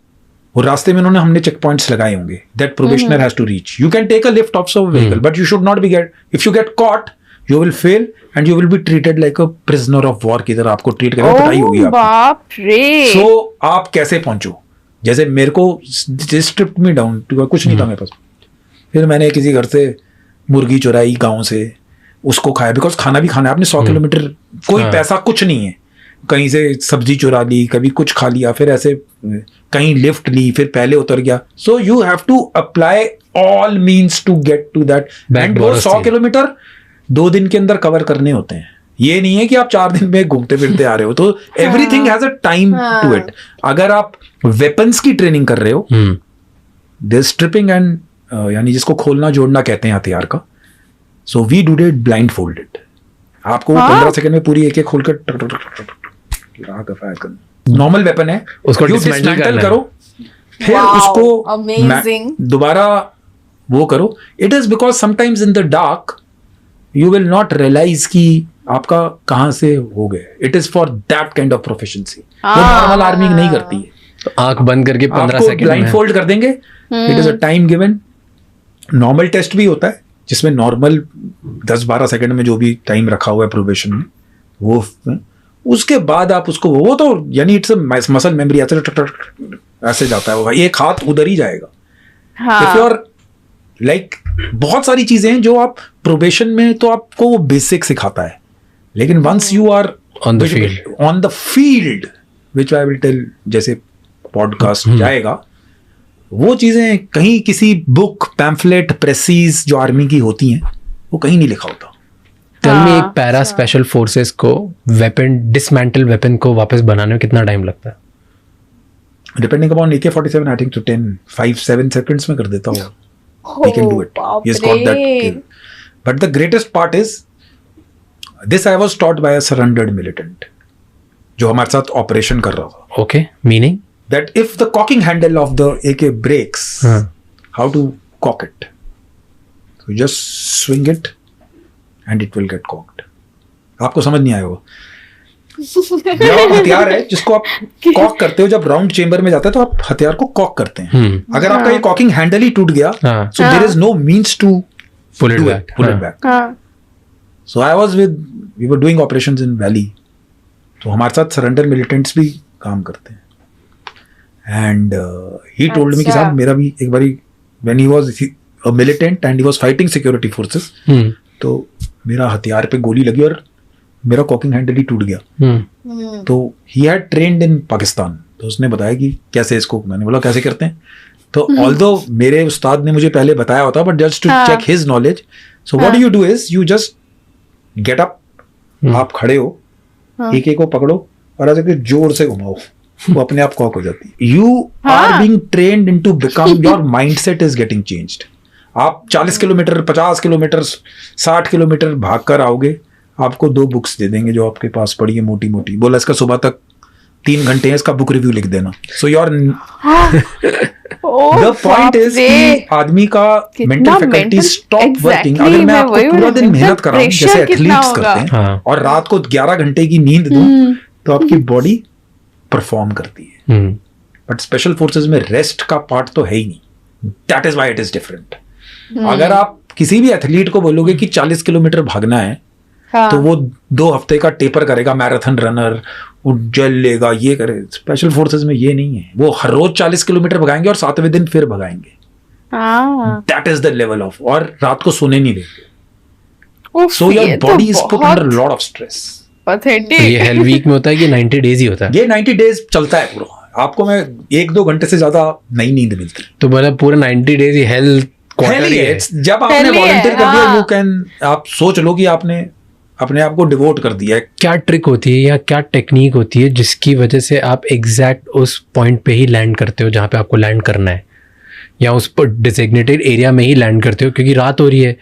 और रास्ते में हमने चेक पॉइंट्स लगाए होंगे that probationer has to reach. You can take a lift off some vehicle but you should not be get, if you get caught you will fail and you will be treated like a prisoner of war की तरह आपको treat करेंगे, पिटाई होगी आपकी। बाप रे। सो आप कैसे पहुंचो, जैसे मेरे को स्ट्रिप्ड मी डाउन, कुछ नहीं था मेरे पास, फिर मैंने किसी घर से मुर्गी चुराई गांव से, उसको खाया, बिकॉज खाना भी खाना है आपने 100 किलोमीटर, कोई पैसा कुछ नहीं है, कहीं से सब्जी चुरा ली, कभी कुछ खा लिया, फिर ऐसे कहीं लिफ्ट ली, फिर पहले उतर गया। So you have to apply all means to get to that, and वो 100 किलोमीटर 2 दिन के अंदर कवर करने होते हैं। ये नहीं है कि आप 4 दिन में घूमते फिरते आ रहे हो, तो everything has a time to it. अगर आप वेपन्स की ट्रेनिंग कर रहे हो, दिस स्ट्रिपिंग एंड यानी जिसको खोलना जोड़ना कहते हैं हथियार का, so we do it blindfolded. आपको 15 सेकंड में पूरी एक खोलकर नॉर्मल वेपन है, उसको You dismantle dismantle करना है। करो, फिर Wow, उसको amazing. दोबारा वो करो। It is because sometimes in the dark you will not realise कि आपका कहाँ से हो गए। It is for that kind of proficiency, वो नॉर्मल आर्मी नहीं करती है। तो आंख बंद करके 15 आपको सेकंड ब्लाइंड में फोल्ड कर देंगे, it is a time given. Normal test भी होता है जिसमें नॉर्मल 10-12 सेकंड में जो भी टाइम रखा हुआ है प्रोबेशन में, वो उसके बाद आप उसको, वो तो यानी इट्स मसल मेमोरी, ऐसे जाता है वो, एक हाथ उधर ही जाएगा। इफ यू आर लाइक, बहुत सारी चीजें हैं जो आप प्रोबेशन में तो आपको वो बेसिक सिखाता है, लेकिन once you are On the field. On the field, which I will tell, जैसे पॉडकास्ट जाएगा, वो चीजें कहीं किसी बुक, पैम्फलेट, प्रेसीज जो आर्मी की होती हैं, वो कहीं नहीं लिखा होता। टेल मी, एक पैरा स्पेशल फोर्सेस को वेपन, डिसमेंटल वेपन को वापस बनाने में कितना टाइम लगता है? Depending upon AK-47, I think तो 5-7 seconds में कर देता हूँ। He can do it. He has got that skill. But the greatest part is, this I was taught by a surrendered militant, जो हमारे साथ ऑपरेशन कर रहा था। Okay, meaning That if the cocking handle of the AK breaks, how to cock it? So just swing it and it will get cocked. आपको समझ नहीं आया होगा। हथियार है जिसको आप कॉक करते हो, जब राउंड चेंबर में जाता है तो आप हथियार को कॉक करते हैं। अगर आपका ये कॉकिंग हैंडल ही टूट गया, so there is no means to pull it do back. it, pull it back. So I was we were doing operations in Valley. तो हमारे साथ सरेंडर मिलिटेंट्स भी काम करते हैं। एंड ही टोल्ड मी कि साहब मेरा भी एक बारी, when he was a militant and he was fighting security forces, तो मेरा हथियार पे गोली लगी और मेरा कॉकिंग हैंडल ही टूट गया। तो he had trained in Pakistan, तो उसने बताया कि कैसे इसको, मैंने बोला कैसे करते हैं, तो ऑल्दो मेरे उस्ताद ने मुझे पहले बताया होता, but just to check his knowledge, so what you do is you just get up, आप खड़े हो, एक एक को पकड़ो और ऐसे जोर से घुमाओ, वो अपने आप कॉक हो जाती है। You are being trained into become, your mindset is getting changed. आप 40 किलोमीटर, 50 किलोमीटर, 60 किलोमीटर भाग कर आओगे, आपको 2 बुक्स दे देंगे जो आपके पास पड़ी है मोटी मोटी, बोला इसका सुबह तक 3 घंटे है, इसका बुक रिव्यू लिख देना। So your the point is कि आदमी का मेंटल फैकल्टी स्टॉप वर्किंग। अगर मैं आपको पूरा दिन मेहनत कर रहा हूँ जैसे एथलीट्स करते हैं, हाँ। और रात को 11 घंटे की नींद दूं तो आपकी बॉडी परफॉर्म करती है। बट स्पेशल फोर्सेस में रेस्ट का पार्ट तो है ही नहीं। That is why it is different. अगर आप किसी भी एथलीट को बोलोगे कि 40 किलोमीटर भागना है, हाँ। तो वो 2 हफ्ते का टेपर करेगा, मैराथन रनर, वो जल लेगा, ये करे। स्पेशल फोर्सेस में ये नहीं है। वो हर रोज 40 किलोमीटर भगाएंगे और 7वें दिन फिर भगाएंगे। That is the level of, और रात को सोने नहीं देंगे। So your body is put under lot of stress. ये हेल वीक में होता है कि 90 डेज ही होता है? ये 90 डेज चलता है पूरा। आपको मैं 1-2 घंटे से ज्यादा नई नींद मिलती। तो मतलब पूरा 90 डेज ही हेल्थ क्वार्टर ही है। जब आपने वॉलंटियर कर दिया, यू कैन, आप सोच लो कि आपने अपने आप को डिवोट कर दिया है। क्या ट्रिक होती है या क्या टेक्निक होती है जिसकी वजह से आप एग्जैक्ट उस पॉइंट पे ही लैंड करते हो जहाँ पे आपको लैंड करना है, या उस पर डिजिग्नेटेड एरिया में ही लैंड करते हो? क्योंकि रात हो रही है,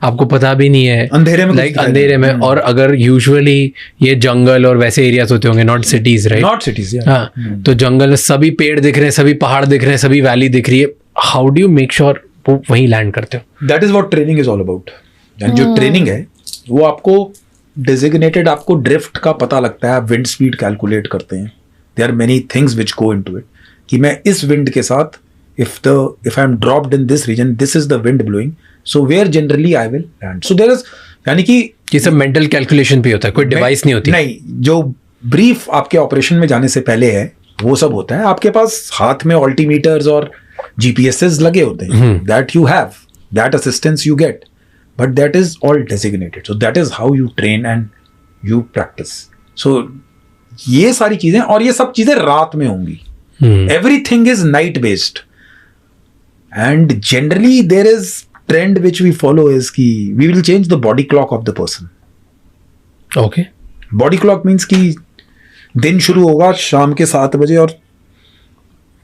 आपको पता भी नहीं है, अंधेरे में, लाइक अंधेरे में। और अगर यूजुअली ये जंगल और वैसे एरियाज होते होंगे, not cities, right? Not cities, हाँ। तो जंगल में सभी पेड़ दिख रहे हैं, सभी पहाड़ दिख रहे हैं, सभी वैली दिख रही है। How do you make sure वो वहीं लैंड करते हो? That is what training is all about. जो ट्रेनिंग है वो आपको डेजिग्नेटेड, आपको ड्रिफ्ट का पता लगता है, आप विंड स्पीड कैलकुलेट करते हैं। There are many things which go into it कि मैं इस विंड के साथ, if I am dropped in this region, this is the wind blowing, so where generally I will land. So there is, यानी कि ये सब मेंटल कैलकुलेशन भी होता है, कोई डिवाइस नहीं होती? नहीं, जो ब्रीफ आपके ऑपरेशन में जाने से पहले है वो सब होता है। आपके पास हाथ में ऑल्टीमीटर्स और जीपीएसएस लगे होते हैं, that you have, that assistance you get, but that is all designated. So that is how you train and you practise. सो ये सारी चीजें, और ये सब चीजें रात में होंगी। Everything is night based, and generally there is trend which we follow is ki we will change the body clock of the person. Okay. Body clock means कि दिन शुरू होगा शाम के 7 बजे और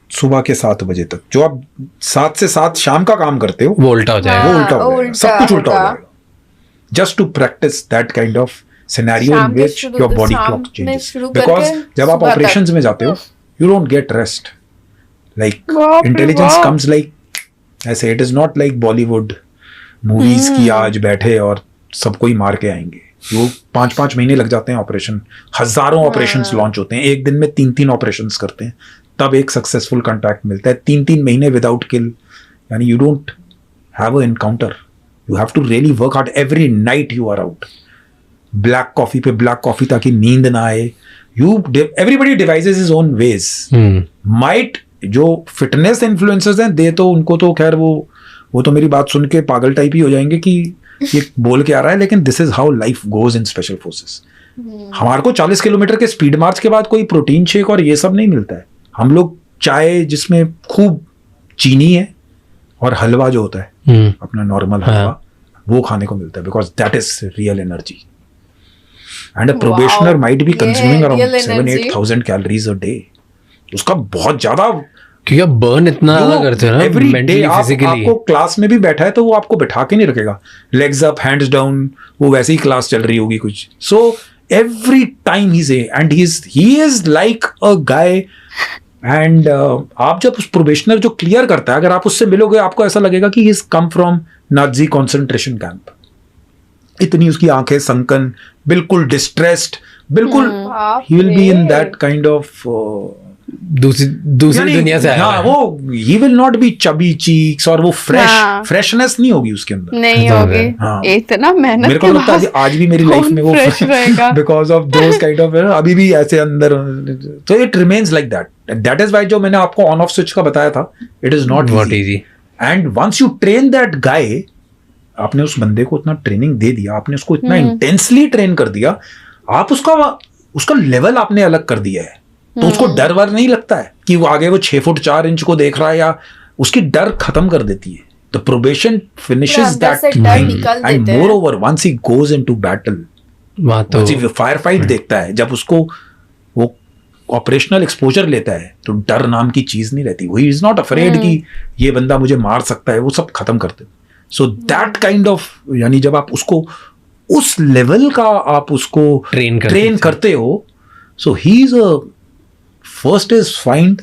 सुबह के 7 बजे तक। जो आप 7 से 7 शाम का काम करते हो वो उल्टा हो जाएगा। वो उल्टा हो जाएगा, सब कुछ उल्टा हो जाएगा। Just to practice that kind of scenario in which your body clock changes. Because जब आप operations में जाते हो, you don't get rest. Like intelligence comes like ऐसे, it is not like Bollywood movies की आज बैठे और सबको ही मार के आएंगे। वो 5-5 महीने लग जाते हैं ऑपरेशन, हजारों ऑपरेशंस लॉन्च होते हैं, एक दिन में 3-3 ऑपरेशंस करते हैं, तब एक सक्सेसफुल कॉन्ट्रैक्ट मिलता है। 3-3 महीने विदाउट किल, यानी you don't have a encounter, you have to really work hard. Every night you are out, black coffee पे ब्लैक कॉफी ताकि नींद ना आए। Everybody devises his own ways. Might जो फिटनेस इन्फ्लुएंसर्स हैं, दे तो उनको तो खैर वो तो मेरी बात सुन के पागल टाइप ही हो जाएंगे कि ये बोल के आ रहा है, लेकिन this is how life goes in special forces. हमारे को 40 किलोमीटर के स्पीड मार्च के बाद कोई प्रोटीन शेक और ये सब नहीं मिलता है। हम लोग चाय जिसमें खूब चीनी है और हलवा जो होता है अपना नॉर्मल हलवा, वो खाने को मिलता है, because that is real energy. And a probationer might be consuming around 7,000-8,000 calories a day. उसका बहुत ज्यादा, क्योंकि आप बर्न इतना करते हो ना मेंटली, फिजिकली। आपको क्लास में भी बैठा है तो वो आपको बैठा के नहीं रखेगा, लेग्स अप हैंड्स डाउन, वो वैसे ही क्लास चल रही होगी कुछ। सो एवरी टाइम ही से, and he is like a guy. And आप जब उस प्रोबेशनर जो क्लियर करता है, अगर आप उससे मिलोगे, आपको ऐसा लगेगा कि he is come from Nazi concentration camp. इतनी उसकी आंखें संकन, बिल्कुल डिस्ट्रेस्ड, बिल्कुल he will be in that kind of दूसरी दुनिया से आया है। वो he will not be chubby cheeks और वो फ्रेशनेस नहीं होगी उसके अंदर, नहीं होगी। हाँ। इतना मेहनत मेरे को लगता है आज भी मेरी लाइफ में वो because of those kind of, अभी भी ऐसे अंदर, तो it remains like that. That is why जो मैंने आपको ऑन ऑफ स्विच का बताया था, it is not easy. And once you train that guy, आपने उस बंदे को इतना ट्रेनिंग दे दिया, आपने उसको इतना इंटेंसली ट्रेन कर दिया, आप उसका लेवल आपने अलग कर दिया है, तो उसको डर वर नहीं लगता है कि वो आगे वो 6 फुट 4 इंच को देख रहा है, या उसकी डर खत्म कर देती है। The probation finishes that and moreover once he goes into battle, fire fight देखता है, जब उसको वो ऑपरेशनल एक्सपोजर लेता है, तो डर नाम की चीज नहीं रहती। ही इज नॉट अफ्रेड कि ये बंदा मुझे मार सकता है, वो सब खत्म करते। सो दैट काइंड ऑफ, यानी जब आप उसको उस लेवल का आप उसको ट्रेन करते हो, so he is a first is find,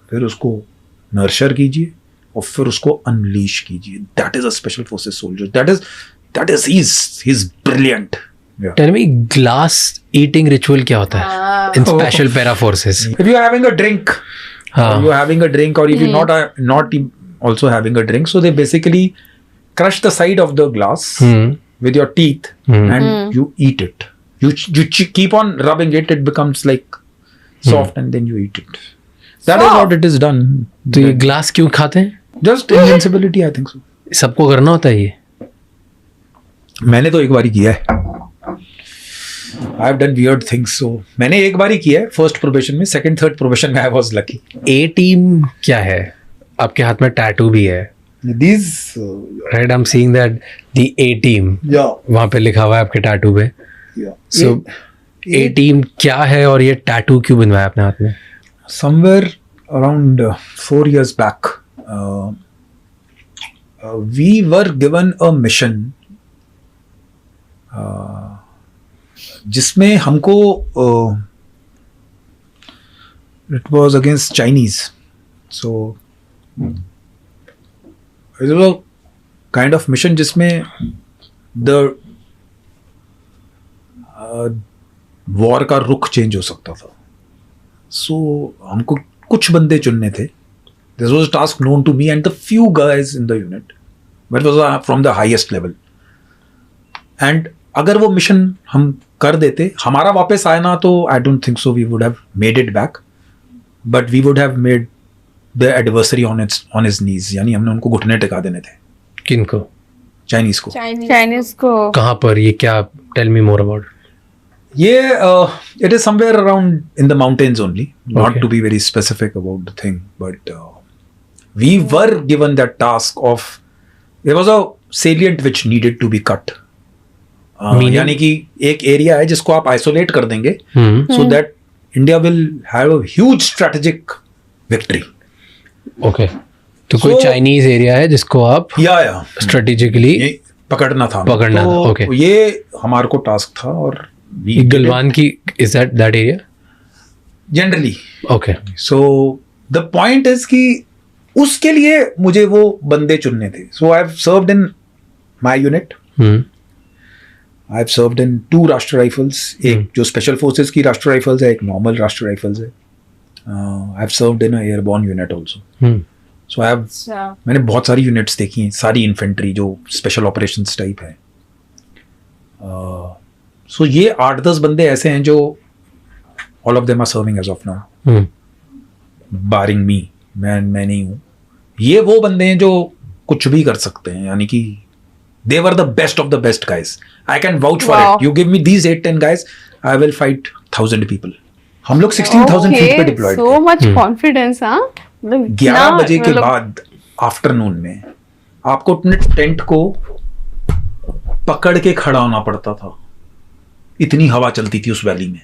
फिर उसको नर्चर कीजिए और फिर उसको अनलीश कीजिए. That is a special forces soldier. That is he is brilliant. Tell me glass eating ritual क्या होता है in special para forces? If you're having a drink, हाँ. or you're having a drink, or if you're not also having a drink, so they basically crush the side of the glass with your teeth and you eat it. You keep on rubbing it. It becomes like soft, and then you eat it. That is what it is done. तो ये glass क्यों खाते हैं? Just invincibility, I think so. सबको करना होता है ये? मैंने तो एक बार ही किया है. I have done weird things, so मैंने एक बार ही किया है फर्स्ट प्रोबेशन में. सेकंड थर्ड प्रोबेशन में I was lucky. A team क्या है? आपके हाथ में टैटू भी है. These right, I am seeing that the A team वहां पे लिखा हुआ है आपके टैटू पे. सो ए टीम क्या है और ये टैटू क्यों बनवाया आपने हाथ में? somewhere around 4 years back, we were given a mission जिसमें हमको it was against Chinese, so it was a kind of mission जिसमें the वॉर का रुख चेंज हो सकता था. सो हमको कुछ बंदे चुनने थे. This was a task known to me and the few guys in the unit, but was from the highest level. And अगर वो मिशन हम कर देते, हमारा वापस आया ना, तो I don't think so we would have made it back, but we would have made the adversary on his knees. यानी हमने उनको घुटने टिका देने थे. किनको? चाइनीज को. चाइनीज को कहाँ पर? ये क्या? Tell me more about. ये it is somewhere around in the mountains only, not Okay. to be very specific about the thing, but we were given that task of, there was a salient which needed to be cut. Meaning? यानी कि एक area है जिसको आप isolate कर देंगे, so that India will have a huge strategic victory. Okay, तो कोई So- चाइनीज एरिया है जिसको आप या स्ट्रेटेजिकली ये पकड़ना था. पकड़ना तो था, okay. ये हमारे को टास्क था और we did it गलवान की, is that area? generally. Okay. So the point is कि उसके लिए मुझे वो बंदे चुनने थे. So I have served in my unit. I have served in 2 Rashtriya rifles. एक जो स्पेशल फोर्सेस की राष्ट्रीय राइफल्स है, एक नॉर्मल राष्ट्रीय राइफल्स है. I have served in airborne unit also. So I have, मैंने बहुत सारी यूनिट्स देखी हैं, सारी इन्फेंट्री जो स्पेशल ऑपरेशंस टाइप है. सो ये 8-10 बंदे ऐसे हैं जो all of them are serving as of now, barring me. मैं नहीं हूँ. ये वो बंदे हैं जो कुछ भी कर सकते हैं. यानी कि they were the best of the best guys. I can vouch for Wow. it. You give me these 8-10 guys, I will fight 1,000 people. हम लोग 16,000 फीट पे डिप्लॉयड सो मच कॉन्फिडेंस. हाँ, 11 बजे के बाद आफ्टरनून में आपको अपने टेंट को पकड़ के खड़ा होना पड़ता था. इतनी हवा चलती थी उस वैली में.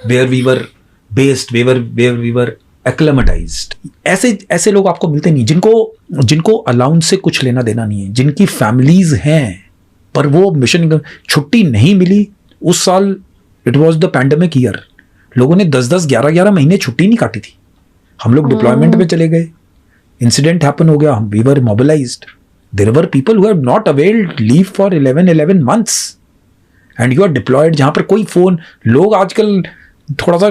Where we were based, where we were acclimatised. ऐसे लोग आपको मिलते नहीं जिनको अलाउंस से कुछ लेना देना नहीं है, जिनकी फैमिलीज हैं पर वो मिशन छुट्टी नहीं मिली. उस साल it was the pandemic year. लोगों ने 10-10, 11-11 महीने छुट्टी नहीं काटी थी. हम लोग डिप्लॉयमेंट में चले गए, इंसिडेंट हैपन हो गया, we were mobilised. There were people who have not availed leave for 11 months and you are deployed. जहां पर कोई फोन, लोग आजकल थोड़ा सा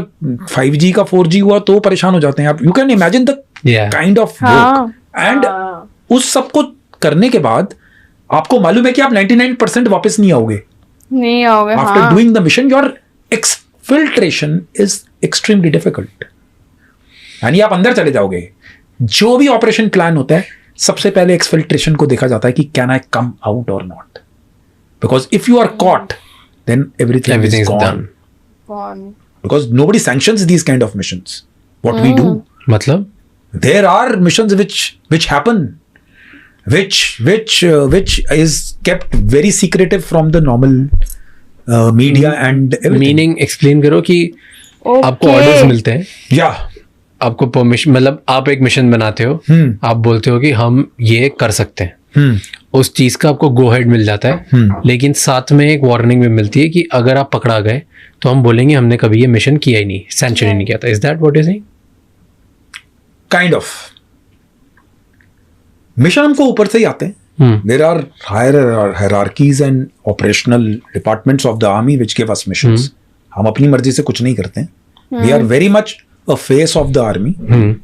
5G का 4G हुआ तो परेशान हो जाते हैं. आप you can imagine the kind of work. And उस सब को करने के बाद आपको मालूम है कि आप 99% वापस नहीं आओगे. नहीं आओगे. After doing the mission your exfiltration is extremely difficult. यानी आप अंदर चले जाओगे. जो भी ऑपरेशन प्लान होता है, सबसे पहले एक्सफिल्ट्रेशन को देखा जाता है कि can I come out or not. Because if you are caught then everything is gone. Because nobody sanctions these kind of missions. What we do, मतलब there are missions which happen, which is kept very secretive from the normal media and everything. Meaning explain करो कि आपको orders मिलते हैं, Yeah. आपको permission, मतलब आप एक मिशन बनाते हो, आप बोलते हो कि हम ये कर सकते हैं, उस चीज का आपको गो हेड मिल जाता है. लेकिन साथ में एक वार्निंग भी मिलती है कि अगर आप पकड़ा गए तो हम बोलेंगे हमने कभी ये मिशन किया ही नहीं, सैंक्शन ही नहीं किया था. Is that what is it? Kind of. Mission हमको ऊपर से ही आते हैं. There are higher hierarchies and operational departments of the army which give us missions. हम अपनी मर्जी से कुछ नहीं करते हैं. We are very much a face of the army.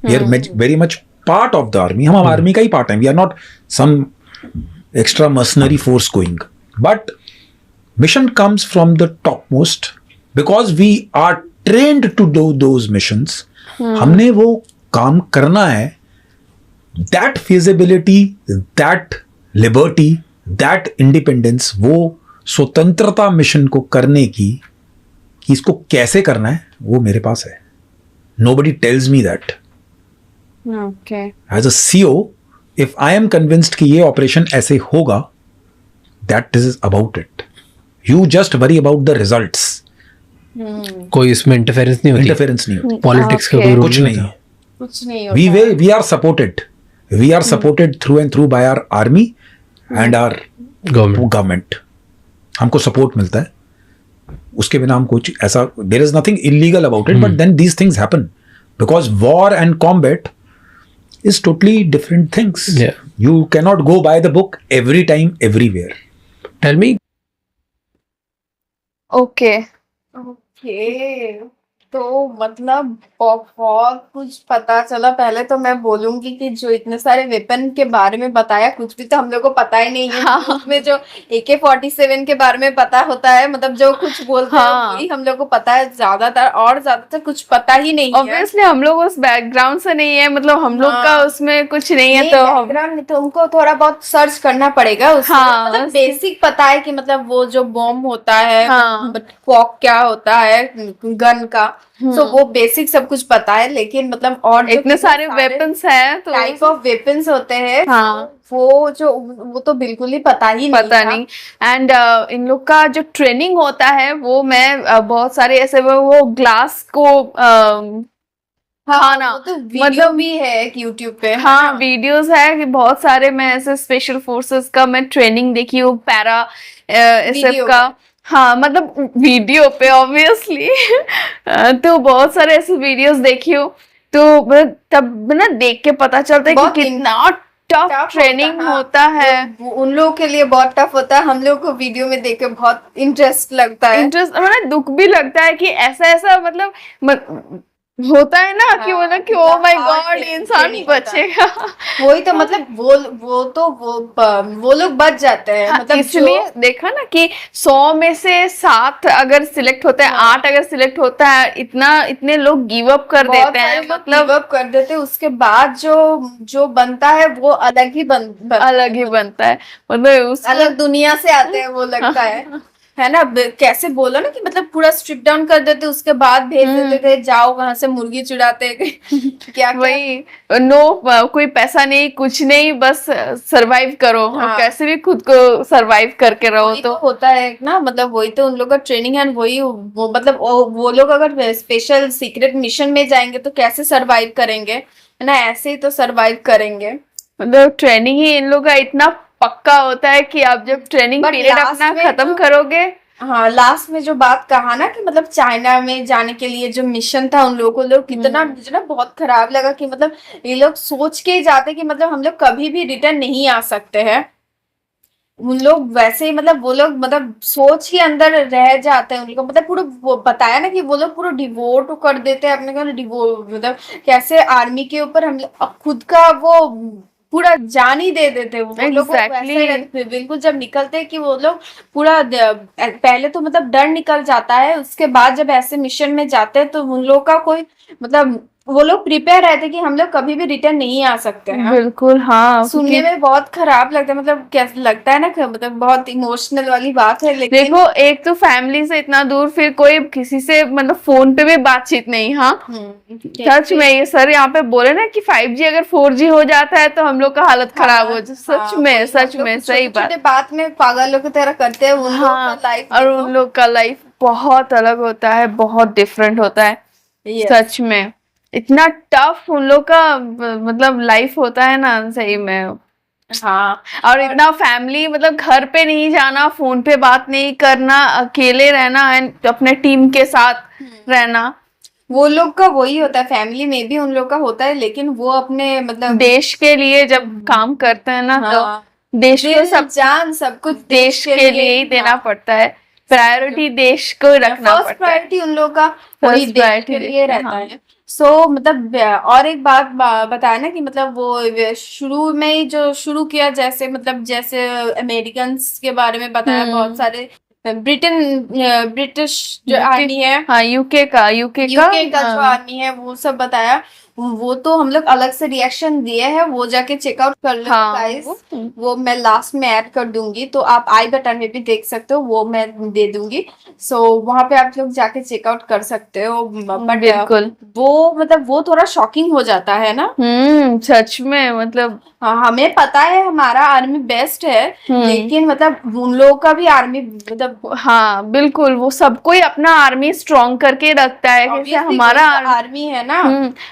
We are very much part of the army. हम army का ही पार्ट हैं. We are not some extra mercenary force going. But mission comes from the topmost because we are trained to do those missions. हमने वो काम करना है. That feasibility, that liberty, that independence, वो स्वतंत्रता मिशन को करने की, कि इसको कैसे करना है, वो मेरे पास है. Nobody tells me that. Okay. As a CO, if I am convinced कि ये ऑपरेशन ऐसे होगा, that is about it. You just worry about the results. कोई इसमें इंटरफेरेंस नहीं होती. इंटरफेरेंस नहीं होती. पॉलिटिक्स का कोई कुछ नहीं. कुछ नहीं होता. We are supported. We are supported through and through by our army and our government. हमको सपोर्ट मिलता है. उसके बिना हम कुछ ऐसा, there is nothing illegal about it, but then these things happen because war and combat is totally different things. Yeah. You cannot go by the book every time, everywhere. Tell me. Okay. तो मतलब बहुत कुछ पता चला. पहले तो मैं बोलूंगी कि जो इतने सारे वेपन के बारे में बताया, कुछ भी तो हम लोग को पता ही नहीं है. उसमें जो AK-47 के बारे में पता होता है, मतलब जो कुछ बोलते हैं वही हम लोग को पता है. ज्यादातर कुछ पता ही नहीं है. ऑब्वियसली हम लोग उस बैकग्राउंड से नहीं है, मतलब हम लोग का उसमें कुछ नहीं है. तो बैकग्राउंड तो हमको थोड़ा बहुत सर्च करना पड़ेगा उसमें. मतलब बेसिक पता है कि मतलब वो जो बॉम्ब होता है, कॉक क्या होता है, गन का, तो वो बेसिक सब कुछ पता है. लेकिन मतलब और इतने सारे वेपन्स हैं, तो टाइप ऑफ वेपन्स होते हैं, वो तो बिल्कुल ही पता नहीं. एंड इन लोग का जो ट्रेनिंग होता है, वो मैं बहुत सारे ऐसे वो ग्लास को हाँ ना, वो तो मतलब भी है यूट्यूब पे. हाँ, वीडियोस है कि बहुत सारे. मैं ऐसे स्पेशल फोर्सेस का मैं ट्रेनिंग देखी हूँ, पैरा SF का. हाँ, मतलब वीडियो पे ऑब्वियसली. तो बहुत सारे ऐसे वीडियोस देखी हूँ, तो तब ना देख के पता चलता है कि कितना टफ ट्रेनिंग होता है. उन लोगों के लिए बहुत टफ होता है. हम लोग को वीडियो में देख के बहुत इंटरेस्ट लगता है. मतलब दुख भी लगता है कि ऐसा मतलब होता है ना, कि मतलब कि ओ माय गॉड, इंसान बचेगा. वही तो मतलब वो लोग बच जाते हैं. मतलब इसलिए देखा ना कि 100 में से 7 अगर सिलेक्ट होता है, 8 अगर सिलेक्ट होता है, इतने लोग गिव अप कर देते हैं. मतलब गिव अप कर देते हैं. उसके बाद जो बनता है वो अलग ही बनता है. मतलब अलग दुनिया से आते हैं वो, लगता है ना. कैसे बोलो ना कि मतलब पूरा स्ट्रिप डाउन कर देते, उसके बाद भेज देते थे, जाओ वहां से मुर्गी चुराते. क्या वही, नो कोई पैसा नहीं, कुछ नहीं, बस सरवाइव करो. कैसे भी खुद को सरवाइव करके रहो. तो होता है ना, मतलब वही तो उन लोग का ट्रेनिंग है. वही वो मतलब वो लोग अगर स्पेशल सीक्रेट मिशन में जाएंगे तो कैसे सरवाइव करेंगे, है ना. ऐसे ही तो सरवाइव करेंगे. मतलब ट्रेनिंग ही इन लोग का इतना पक्का होता है कि आप जब ट्रेनिंग पीरियड अपना खत्म करोगे. हाँ, लास्ट में जो बात कहा ना कि मतलब चाइना में जाने के लिए जो मिशन था उन लोगों को कितना मुझे ना बहुत खराब लगा कि मतलब ये लोग सोच के ही जाते कि मतलब हम लोग कभी भी रिटर्न नहीं आ सकते हैं. उन लोग वैसे ही मतलब वो लोग मतलब सोच ही अंदर रह जाते हैं. उन लोग मतलब पूरा वो बताया ना कि वो लोग पूरा डिवोट कर देते हैं अपने को. डिवोट मतलब कैसे आर्मी के ऊपर हम खुद का वो पूरा जान ही दे देते. वो लोग बिल्कुल जब निकलते हैं कि वो लोग पूरा पहले तो मतलब डर निकल जाता है. उसके बाद जब ऐसे मिशन में जाते हैं तो उन लोग का कोई मतलब वो लोग प्रिपेयर रहते कि हम लोग कभी भी रिटर्न नहीं आ सकते हैं. बिल्कुल. हाँ, सुनने में बहुत खराब लगता है. मतलब कैसा लगता है ना, मतलब बहुत इमोशनल वाली बात है. लेकिन देखो, एक तो फैमिली से इतना दूर, फिर कोई किसी से मतलब फोन पे भी बातचीत नहीं. हाँ, सच में ये सर यहाँ पे बोले ना कि 5G अगर 4G हो जाता है तो हम लोग का हालत खराब हो जाए. सच में सही बात में पागलों की तरह करते हैं उन लोग का लाइफ. और उन लोग का लाइफ बहुत अलग होता है, बहुत डिफरेंट होता है. सच में इतना टफ उन लोग का मतलब लाइफ होता है ना, सही में. हाँ, और इतना फैमिली मतलब घर पे नहीं जाना, फोन पे बात नहीं करना, अकेले रहना एंड अपने टीम के साथ रहना. वो लोग का वही होता है, फैमिली में भी उन लोग का होता है, लेकिन वो अपने मतलब देश के लिए जब काम करते हैं ना, तो हाँ, देश को दिल सब जान सब कुछ देश के लिए ही देना पड़ता है। प्रायोरिटी देश को ही रखना फर्स्ट पड़ता है। प्रायोरिटी उन लोग का वही देश priority के लिए रहता हाँ। है। सो मतलब और एक बात बताया ना कि मतलब वो शुरू में ही जो शुरू किया, जैसे मतलब जैसे अमेरिकन के बारे में बताया, बहुत सारे ब्रिटिश जो आर्मी है, हाँ, यूके का यूके का जो आर्मी है वो सब बताया। वो तो हम लोग अलग से रिएक्शन दिए हैं, वो जाके चेकआउट कर लो हाँ, गाइस। वो मैं लास्ट में ऐड कर दूंगी, तो आप आई बटन में भी देख सकते हो, वो मैं दे दूंगी। सो वहां पे आप लोग जाके चेकआउट कर सकते हो। बट बिल्कुल। वो मतलब वो थोड़ा शॉकिंग हो जाता है ना। सच में मतलब हाँ, हमें पता है हमारा आर्मी बेस्ट है, लेकिन मतलब उन लोगों का भी आर्मी मतलब हाँ बिल्कुल, वो सबको ही अपना आर्मी स्ट्रॉन्ग करके रखता है। जैसे हमारा आर्मी है ना,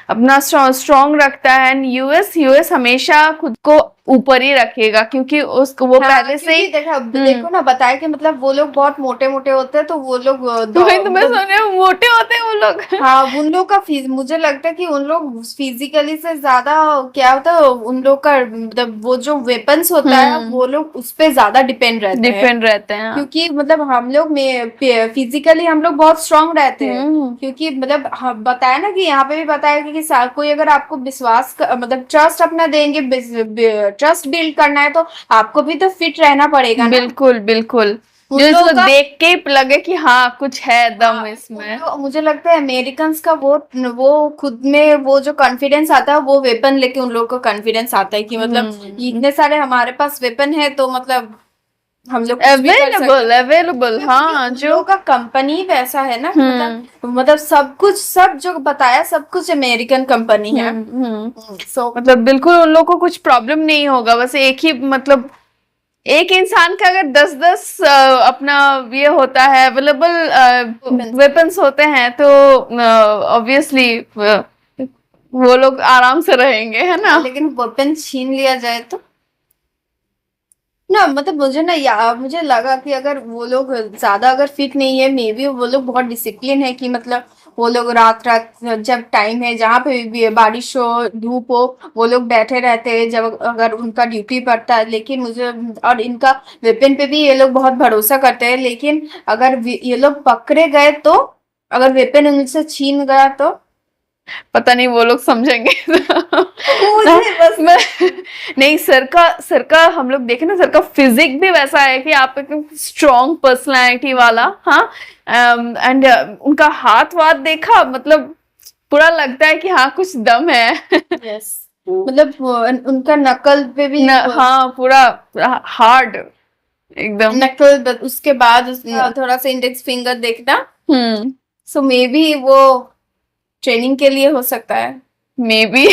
अपना स्ट्रॉन्ग रखता है। यूएस हमेशा खुद को ऊपर ही रखेगा, क्योंकि उसको वो पहले से ही देखो ना, बताया कि मतलब वो लोग बहुत मोटे मोटे होते हैं, तो वो लोग तुम्हें सुने मोटे होते हैं वो लोग। हाँ, उन लोग का मुझे लगता है कि उन लोग फिजिकली से ज्यादा क्या होता है, उन लोग का मतलब वो जो वेपन्स होता है वो लोग उस पे ज्यादा डिपेंड रहते हैं। क्योंकि मतलब हम लोग में फिजिकली हम लोग बहुत स्ट्रांग रहते हैं, क्योंकि मतलब बताया ना कि यहाँ पे भी बताया कि कोई अगर आपको विश्वास मतलब ट्रस्ट अपना देंगे, ट्रस्ट बिल्ड करना है, तो आपको भी तो फिट रहना पड़ेगा ना। बिल्कुल बिल्कुल, जो इसको देख के लगे कि हाँ कुछ है दम इसमें। तो मुझे लगता है अमेरिकन्स का वो खुद में वो जो कॉन्फिडेंस आता है, वो वेपन लेके उन लोगों को कॉन्फिडेंस आता है कि मतलब इतने सारे हमारे पास वेपन है, तो मतलब हम लोग अवेलेबल हाँ, जो का कंपनी वैसा है ना, मतलब सब जो बताया सब कुछ अमेरिकन कंपनी है। सो मतलब बिल्कुल उन लोग को कुछ प्रॉब्लम नहीं होगा। बस एक ही मतलब एक इंसान का अगर 10 अपना ये होता है, अवेलेबल वेपन्स होते हैं, तो ऑब्वियसली वो लोग आराम से रहेंगे, है ना। लेकिन वेपन छीन लिया जाए तो ना, मतलब मुझे लगा कि अगर वो लोग ज्यादा अगर फिट नहीं है, मे बी वो लोग बहुत डिसिप्लिन है, कि मतलब वो लोग रात जब टाइम है, जहाँ पे भी बारिश हो धूप हो, वो लोग बैठे रहते हैं जब अगर उनका ड्यूटी पड़ता है। लेकिन मुझे और इनका वेपन पे भी ये लोग बहुत भरोसा करते हैं, लेकिन अगर ये लोग पकड़े गए, तो अगर वेपन उनसे छीन गया तो पता नहीं वो लोग समझेंगे। बस नहीं, सर का हम लोग देखे ना, सर का फिजिक भी वैसा है कि आप एक स्ट्रॉन्ग पर्सनालिटी वाला। हाँ, एंड उनका हाथ वाथ देखा, मतलब पूरा लगता है कि हाँ कुछ दम है। यस, मतलब उनका नकल पे भी हाँ पूरा हार्ड एकदम नकल। उसके बाद थोड़ा सा इंडेक्स फिंगर देखना। सो मे बी वो ट्रेनिंग के लिए हो सकता है, मे बी।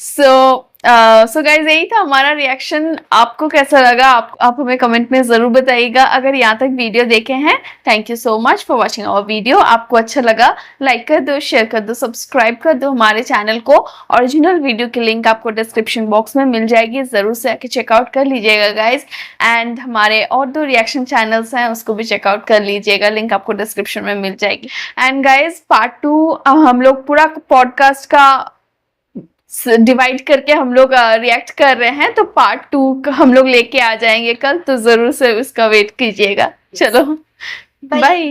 सो गाइज, यही था हमारा रिएक्शन। आपको कैसा लगा आप हमें कमेंट में जरूर बताइएगा। अगर यहाँ तक वीडियो देखे हैं, thank you so much for watching our video. आपको अच्छा लगा, लाइक कर दो, शेयर कर दो, सब्सक्राइब कर दो हमारे चैनल को। ओरिजिनल वीडियो की लिंक आपको डिस्क्रिप्शन बॉक्स में मिल जाएगी, जरूर से आके चेकआउट कर लीजिएगा गाइज। एंड हमारे और 2 रिएक्शन चैनल्स हैं, उसको भी चेकआउट कर लीजिएगा, लिंक आपको डिस्क्रिप्शन में मिल जाएगी। एंड गाइज, पार्ट 2 हम लोग पूरा पॉडकास्ट का डिवाइड करके हम लोग रिएक्ट कर रहे हैं, तो पार्ट 2 हम लोग लेके आ जाएंगे कल, तो जरूर से उसका वेट कीजिएगा। चलो बाय।